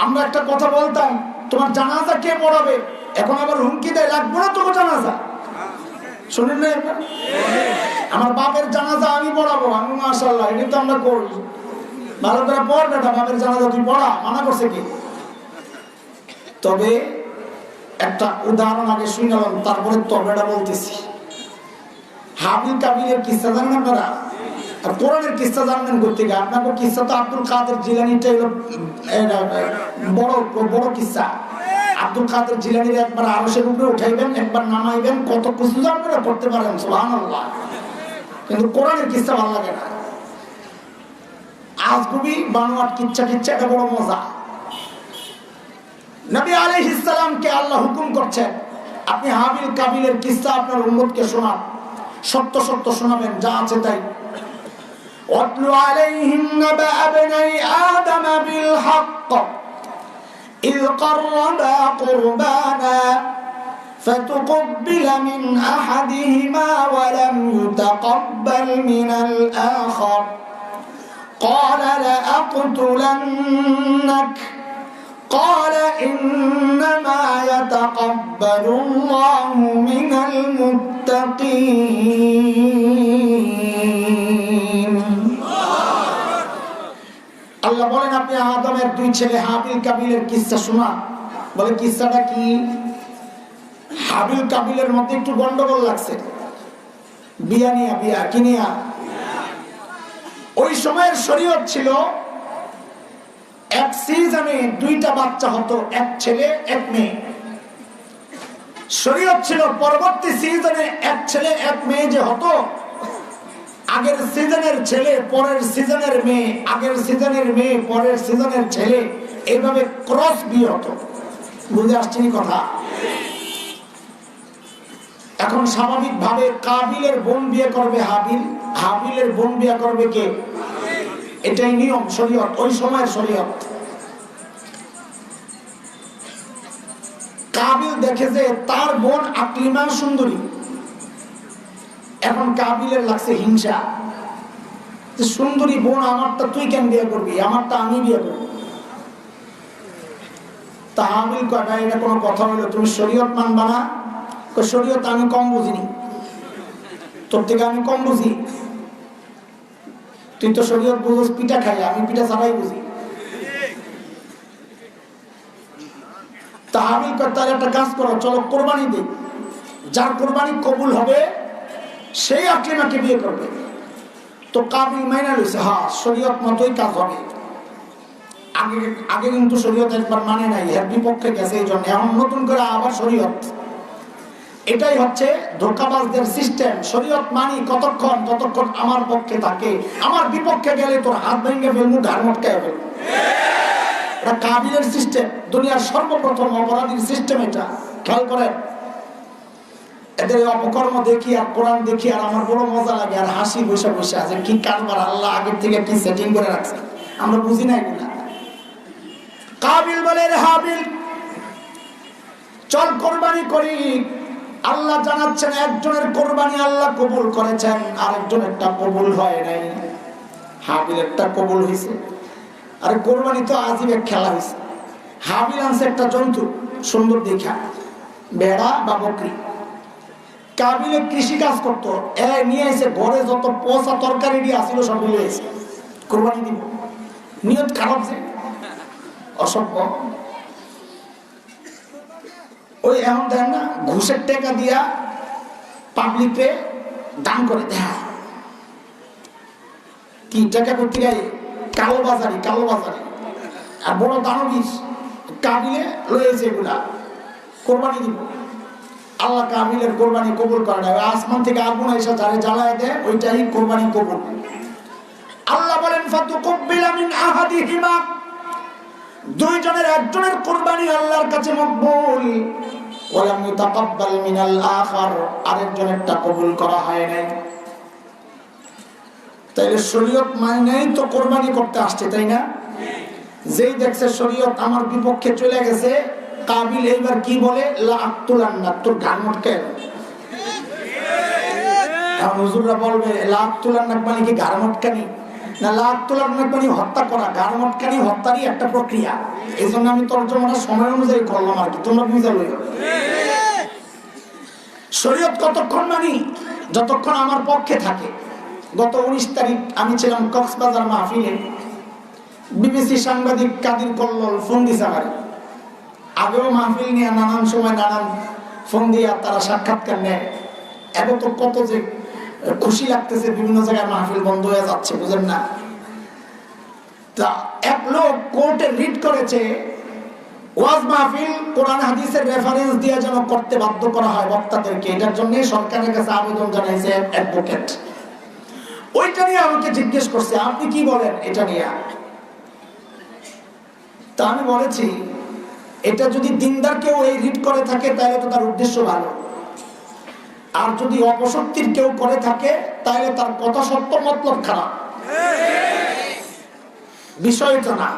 আমরা একটা কথা বলতাম, তোমার জানাজা কে পড়াবে? এখন আবার হুমকি দেয়, লাগবে না তোমার জানাজা। শুনেন না? আমার বাপের জানাজা আমি পড়াবো, আমি মাশাআল্লাহ, এটা তো আমরা করি। ভালো করে পড় বেটা, বাপের জানাজা তুই পড়া, মানা করছে কি? তবে একটা উদাহরণ আগে শুনলাম, তারপরে তবেটা বলতেছি। হাবিল কাবিলের কিস্সা জানেন আপনারা? আর কোরআনের কিস্সা জানবেন করতে গিয়ে আপনাকে কিস্সা তো আব্দুল কাদের জিলানিটা হলো বড় বড় কিস্সা। আব্দুল কাদের জিলানির একবার আরশের উপরে উঠাইবেন, একবার নামাইবেন, কত কিছু আপনারা করতে পারেন, সুবহানাল্লাহ। কিন্তু কোরআনের কিস্সা ভালো লাগে না, আজগুবি বানোয়াট কিচ্ছা কিচ্ছা, এটা বড় মজা। নবী আলাইহিস সালামকে আল্লাহ হুকুম করছেন, আপনি হাবিল কাবিলের কিস্সা আপনার উম্মতকে শোনান, সত্য সত্য শোনাবেন, যা আছে তাই। ওয়াতলু আলাইহিম নাবা ইবনাই আদম বিল হক إذ قربا قربانا فتقبل من أحدهما ولم يتقبل من الآخر قال لأقتلنك قال إنما يتقبل الله من المتقين. আল্লাহ বলেন আপনি আদমের দুই ছেলে হাবিল কাবিলের কিস্সা শোনা। বলে কিস্সাটা কি? হাবিল কাবিলের মধ্যে একটু গন্ডগোল লাগছে, বিয়া কিনিয়া। ওই সময়ের শরীয়ত ছিল এক সিজনে দুইটা বাচ্চা হতো, এক ছেলে এক মেয়ে। শরীয়ত ছিল পরবর্তী সিজনে এক ছেলে এক মেয়ে যে হতো, আগের সিজনের ছেলে পরের সিজনের মেয়ে, আগের সিজনের মেয়ে পরের সিজনের ছেলে, এইভাবে ক্রস বিয়ে হতো। বুঝে আসছে কথা? এখন স্বাভাবিক ভাবে কাবিলের বোন বিয়ে করবে হাবিল, হাবিলের বোন বিয়ে করবে কে? এটাই নিয়ম, শরীয়ত, ওই সময়ের শরীয়ত। কাবিল দেখে যে তার বোন আকলিমা সুন্দরী, এখন কাবিলের লাগছে হিংসা, সুন্দরী বোন আমারটা তুই কেন বিয়ে করবি, আমারটা আমি বিয়ে করবো। তা হাবিল কয়টা, এটা কোনো কথা হলো? তুমি শরীয়ত মানবা না? শরীয়ত আমি কম বুঝিনি, তোর থেকে আমি কম বুঝি। তুই তো শরীয়ত বুঝোস পিঠা খাই, আমি পিঠা ছাড়াই বুঝি। তা হাবিল কয় তার একটা কাজ করো, চলো কোরবানি দিই, যার কোরবানি কবুল হবে সেই আকলিমাকে বিয়ে করবে। তো কাবিল মাইনা লইছে, হ্যাঁ শরীয়ত মতোই কাজ হবে। আগে আগে কিন্তু শরীয়ত একবার মানে নাই, এর বিপক্ষে গেছে, এই জন্য এখন নতুন করে আবার শরীয়ত। এটাই হচ্ছে ধোঁকাবাজদের সিস্টেম। শরীয়ত মানি কতক্ষণ, যতক্ষণ আমার পক্ষে থাকে, আমার বিপক্ষে গেলে তোর হাত ভেঙে ফেলবো, ঘাড় মটকায় ফেলবো। এটা কাবিলের সিস্টেম, দুনিয়ার সর্বপ্রথম অপরাধীর সিস্টেম এটা। খেয়াল করেন, এদের অপকর্ম দেখি আর কোরআন দেখি আর আমার বড় মজা লাগে, আর হাসি বসে বসে আছে। কি কারবার, আল্লাহ আগের থেকে কি সেটিং করে রাখছে, আমরা বুঝি না এগুলা। কাবিল বলে হাবিল চল কোরবানি করি। আল্লাহ জানাচ্ছেন একজনের কোরবানি আল্লাহ কবুল করেছেন, আরেকজনেরটা কবুল হয় নাই। হাবিলেরটা কবুল হয়েছে। আর কোরবানি তো আজীব এক খেলা হয়েছে। হাবিল আনছে একটা জন্তু সুন্দর দেখা, ভেড়া বা বকরি। কাবিলে কৃষি কাজ করতো, নিয়ে এসে ঘরে যত পচা তরকারি দিয়ে আসিল সব নিয়ে এসে কোরবানি দিব। নিয়ত খারাপ যে, অসভ্য। ওই এখন দেন না, ঘুষের টাকা দিয়া পাবলিকে দান করে দেয়। কি টাকা করতে গাই? কালো বাজারি, কালো বাজারি। আর বড় দানবীর কাবিলে রয়েছে এগুলা, কোরবানি দিব। আল্লাহ কাবিলের কোরবানি কবুল করে না, আসমান থেকে আগুন এসে যারে জ্বালায় দেয়, ওইটাই কোরবানি কবুল। আল্লাহ বলেন ফাতুকুব্বিলা মিন আহাদিহিমা, দুইজনের একজনের কোরবানি আল্লাহর কাছে মকবুল, ওয়ালাম ইউতাকাব্বাল মিনাল আখার, আরেকজনেরটা কবুল করা হয় নাই। তাইলে শরীয়ত মানেই তো কোরবানি করতে আসছে, তাই না? যেই দেখছে শরীয়ত আমার বিপক্ষে চলে গেছে, কাবিল এইবার কি বলে? লা আক্তুলান্নাক, তোর ঘাড় মটকায়। এখন হুজুররা বলবে লা আক্তুলান্নাক মানে কি ঘাড় মটকানি? না, লা আক্তুলান্নাক মানে হত্যা করা। ঘাড় মটকানি হত্যারই একটা প্রক্রিয়া। এই জন্য আমি তর্জমাটা সময় অনুযায়ী করলাম আর কি, তোমরা বুঝা লইও। শরীয়ত কতক্ষণ মানি? যতক্ষণ আমার পক্ষে থাকে। গত 19 তারিখ আমি ছিলাম কক্সবাজার মাহফিলে। বিবিসি সাংবাদিক কাদির কল্লোল ফোন দিছে আমারে। আগেও মাহফিল নিয়ে নানান সময় নানান ফোন দিয়া তারা সাক্ষাৎকার নেয়। এখন তো কত যে খুশি লাগতেছে, বিভিন্ন জায়গায় মাহফিল বন্ধ হয়ে যাচ্ছে, বুঝেন না? তা এক লোক কোর্টে রিট করেছে ওয়াজ মাহফিল কোরআন হাদিসের রেফারেন্স দিয়ে যেন করতে বাধ্য করা হয় বক্তাদেরকে। এটার জন্য সরকারের কাছে আবেদন জানাইছে অ্যাডভোকেট। ওইটা নিয়ে আমাকে জিজ্ঞেস করছে, আপনি কি বলেন এটা নিয়ে? তা আমি বলেছি, এটা যদি দিনদার কেউ এই রিট করে থাকে তাহলে তো তার উদ্দেশ্য ভালো, আর যদি অপশক্তির কেউ করে থাকে তাহলে তার কথা সত্য মতলব খারাপ। বিষয়টা না,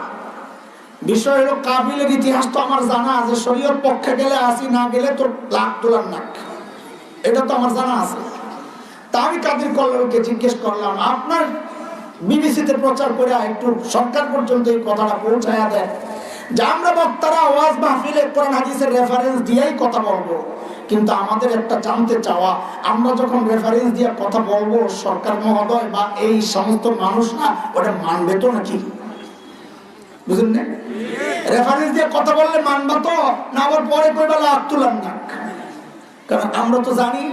বিষয় হলো কাবিলের ইতিহাস তো আমার জানা আছে। শরীয়ত পক্ষে গেলে আসি, না গেলে তো লাখ তোলার নাক, এটা তো আমার জানা আছে। তা আমি কাদের কল্লোলকে জিজ্ঞেস করলাম, আপনার বিবিসিতে প্রচার করে একটু সরকার পর্যন্ত এই কথাটা পৌঁছায়া দেয় যে আমরা বক্তারা ওয়াজ মাহফিলে কোরআন হাদিসের রেফারেন্স দিয়েই কথা বলবো, কিন্তু আমাদের একটা জানতে চাওয়া, আমরা যখন রেফারেন্স দিয়ে কথা বলবো সরকার মহোদয় বা এই সমস্ত মানুষ না ওটা মানবে তো নাকি? বুঝলেন না? রেফারেন্স দিয়ে কথা বললে মানবা তো না, আবার পরে কইবা লাখ তুলার নাক। কারণ আমরা তো জানি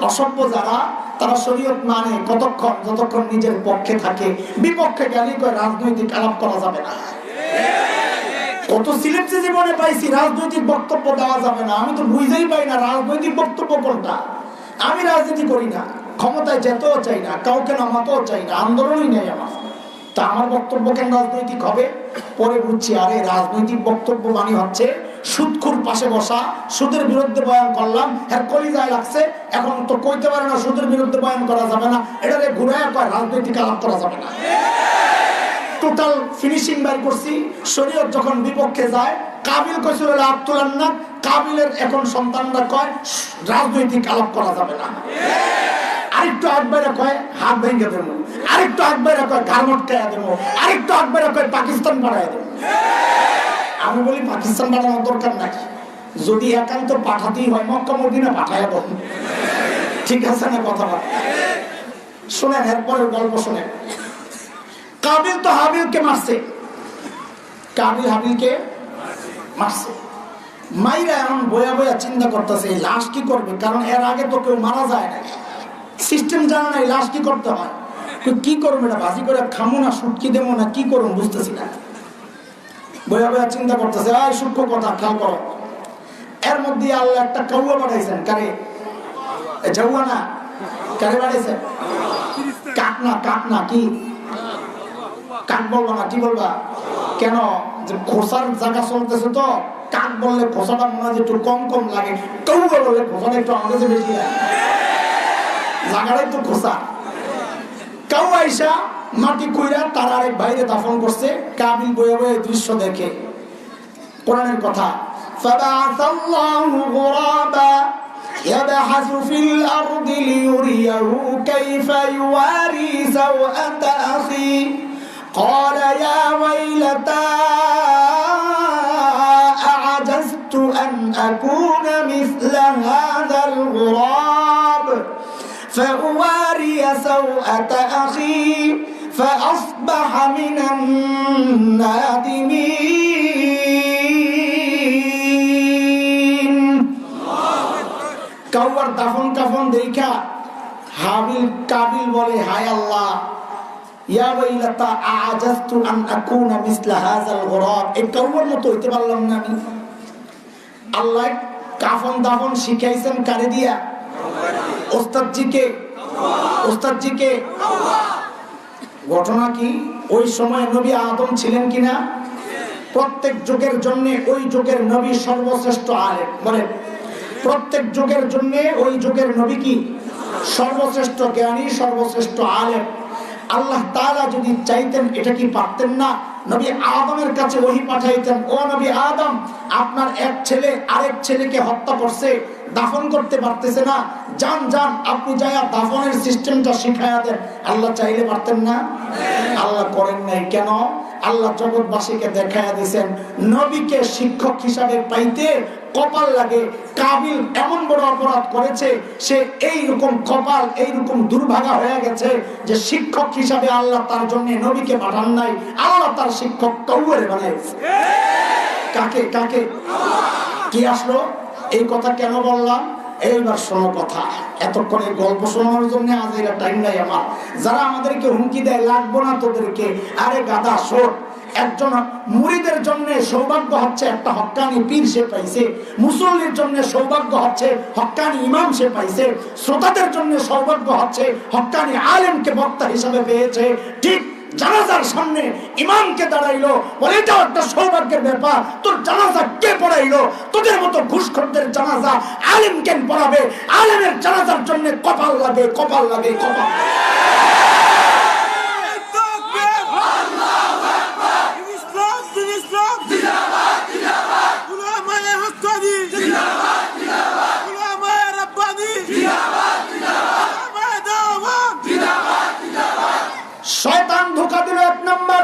অসভ্য যারা তারা শরীয়ত মানে কতক্ষণ, যতক্ষণ নিজের পক্ষে থাকে। বিপক্ষে গেলে কয় রাজনৈতিক আলাপ করা যাবে না। কত সিলেক্সে জীবনে পাইছি রাজনৈতিক বক্তব্য দেওয়া যাবে না। আমি তো বুঝতেই পাই না রাজনৈতিক বক্তব্য কোনটা। আমি রাজনীতি করি না, ক্ষমতায় যেতেও চাই না, কাউকে নামাতেও চাই না, আন্দোলনই নেই আমার। তা আমার বক্তব্য কেন রাজনৈতিক হবে? পরে বুঝছি আরে রাজনৈতিক বক্তব্য মানে হচ্ছে সুদখোর পাশে বসা, সুদের বিরুদ্ধে বয়ান করলাম, এর কলিজায় লাগছে, এখন তো কইতে পারে না সুদের বিরুদ্ধে বয়ান করা যাবে না, এটারে ঘুরায় কয় রাজনৈতিক আলাপ করা যাবে না। টোটাল ফিনিশিং বাই করছি। শরীয়ত যখন বিপক্ষে যায়, কাবিল কইছিল লাভ তোলার না, কাবিলের এখন সন্তানরা কয় রাজনৈতিক আলাপ করা যাবে না। আরেকটু আকবরা কয় হাত ভেঙে দেবো, আরেকটু আকবরা কয় ঘাড় মটকাইয়া দেবো, আরেকটু আকবরা কয় পাকিস্তান বাড়াই দেবো। আমি বলি পাকিস্তান বাড়ানোর দরকার নাকি? যদি একান্ত পাঠাতেই হয় মক্কা মদিনা পাঠায় দেবো, ঠিক আছে না কথা? শোনেন এরপরের গল্প শোনেন। কাবিল তো হাবিলকে মারছে, কাবিল হাবিলকে মারছে। মাইরা এখন বয়া বয়া চিন্তা করতেছে এই লাশ কি করবে, কারণ এর আগে তো কেউ মারা যায় না, সিস্টেম জানা নাই লাশ কি করতে হয়। কি করবো, এটা ভাজি করে খামো না সুটকি দেবো না কি করবো বুঝতেছি না। বয়া বয়া চিন্তা করতেছে, সূক্ষ্ম কথা খেয়াল করো। এর মধ্যে আল্লাহ একটা কাউয়া পাঠাইছেন। কারে? জাউয়া না, কারে পাঠাইছেন? কাক না, কাক না, কি কাক বলবো না, কি বলবা? কেন? যে খোসার জায়গা চলতেছে তো কাক বললে খোসাটা মনে হয় একটু কম কম লাগে, কাউয়া বললে খোসাটা একটু আমাদের কাছে বেশি লাগে, জায়গাটাই তো খোসা। কাউয়া আইসা মাটি কইরা তার আরেক ভাইরে দাফন করছে। কাবিল বয়ে বয়ে দৃশ্য দেখে। কোরআনের কথা, ফাবাআসাল্লাহু গুরাবা ইয়াবহাসু ফিল আরদি লিয়ুরিয়াহু কাইফা ইউয়ারি সাওআতা আখি قال يا ويلتى أعجزت أن أكون مثل هذا الغراب فأواري سوءة أخي فأصبح من النادمين. কাউয়ার দাফন কাফন দেখা হাবিল কাবিল বলে, হায় আল্লাহ, ইয়া ওয়াইলাতা আ'জাজতু আন আকুনা মিসলা হাযাল গুরাব, এই কাউয়ার মতো হইতে পারলাম না আমি। আল্লাহ কাফন দাফন শিখাইছেন কারে দিয়া? ওস্তাদজিকে। ওস্তাদজিকে। ঘটনা কি? ওই সময় নবী আদম ছিলেন কিনা? প্রত্যেক যুগের জন্য ওই যুগের নবী সর্বশ্রেষ্ঠ আলেম। বলেন, প্রত্যেক যুগের জন্য ওই যুগের নবী কি? সর্বশ্রেষ্ঠ জ্ঞানী, সর্বশ্রেষ্ঠ আলেম। আল্লাহ তাআলা যদি চাইতেন এটা কি পারতেন না? নবী আদমের কাছে ওহী পাঠাইতেন, ও নবী আদম, আপনার এক ছেলে আরেক ছেলেকে হত্যা করছে, দাফন করতে পারতেছে না, যান যান আপনি যায়া দাফনের সিস্টেমটা শিখায়া দেন। আল্লাহ চাইলে পারতেন না? আল্লাহ করেন নাই। কেন? আল্লাহ জগৎবাসীকে দেখায়া দিয়েছেন নবীকে শিক্ষক হিসাবে পাইতে কপাল লাগে। কাবিল এমন বড় অপরাধ করেছে, সে এইরকম কপাল, এইরকম দুর্ভাগা হয়ে গেছে যে শিক্ষক হিসাবে আল্লাহ তার জন্য নবীকে পাঠান নাই, আল্লাহ তার শিক্ষক কৌরে বানাইছে। কাকে কাকে কি আসলো? এই কথা কেন বললাম? এইবার শোনো কথা। এতক্ষণে গল্প শোনানোর জন্য আজ এর টাইম নাই আমার। যারা আমাদেরকে হুমকি দেয় লাগবো না তোদেরকে, আরে গাদা শোন, একজন মুরিদের জন্য সৌভাগ্য হচ্ছে একটা হক্কানি পীর সে পাইছে, মুসল্লির জন্য সৌভাগ্য হচ্ছে হক্কানি ইমাম সে পাইছে, শ্রোতাদের জন্য সৌভাগ্য হচ্ছে হক্কানি আলেমকে বক্তা হিসাবে পেয়েছে। ঠিক জানাজার সামনে ইমামকে দাঁড়াইলো, বলে এটাও একটা সৌভাগ্যের ব্যাপার। তোর জানাজা কে পড়াইলো? তোদের মতো ঘুষখোরদের জানাজা আলেম কেন পড়াবে? আলেমের জানাজার জন্য কপাল লাগে, কপাল লাগে, কপাল। শয়তান ধোঁকা দিল এক নম্বর,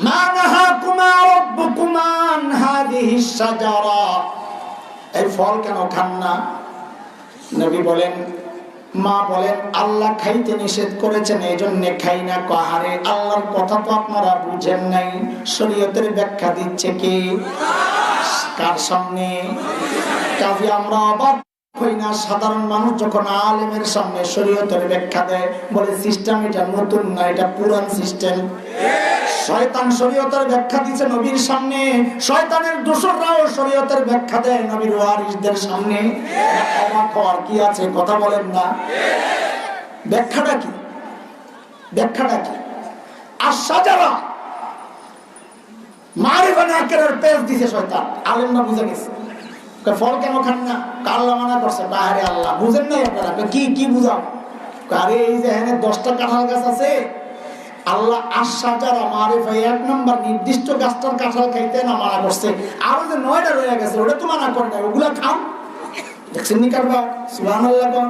মা নাহাকুমা রাব্বুকুমা আন হাযিহিস শাজারা, এই ফল কেন খান না? নবী বলেন, মা বলেন আল্লাহ খাইতে নিষেধ করেছেন এই জন্য খাই না। কাহারে আল্লাহর কথা তো আপনারা বুঝেন নাই। শরীয়তের ব্যাখ্যা দিচ্ছে কে? কার সামনে? কাজে আমরা অবাক হই না সাধারণ মানুষ যখন আলেমের সামনে শরীয়তের ব্যাখ্যা দেয়, বলে সিস্টেম এটা নতুন না, এটা পুরান সিস্টেম। শয়তান শরীয়তের ব্যাখ্যা দিচ্ছে নবীর সামনে, শয়তানের দোসররাও শরীয়তের ব্যাখ্যা দেয় নবীর ওয়ারিসদের সামনে। অবাক হওয়ার কি আছে? কথা বলেন না। ব্যাখ্যাটা কি? ব্যাখ্যাটা কি? আশ-শাজারা মারিফা নাকিরের পেজ দিছে শয়তান, আলেমরা বুঝে গেছে। ফল কেন খান না? আল্লাহ মানা করছে। আরে আল্লাহ বুঝেন নাই আপনারা? কি কি বুঝাও? আরে এই যে এখানে 10টা কাঁঠাল গাছ আছে, আল্লাহ আশ-শাজারা মারিফা এক নম্বর নির্দিষ্ট গাছটার কাঁঠাল খাইতে না মানা করছে, আর যে 9টা রয়ে গেছে ওটা তো মানা করে না, ওগুলা খাও। দেখছেন নি কারবার? সুবহানাল্লাহ।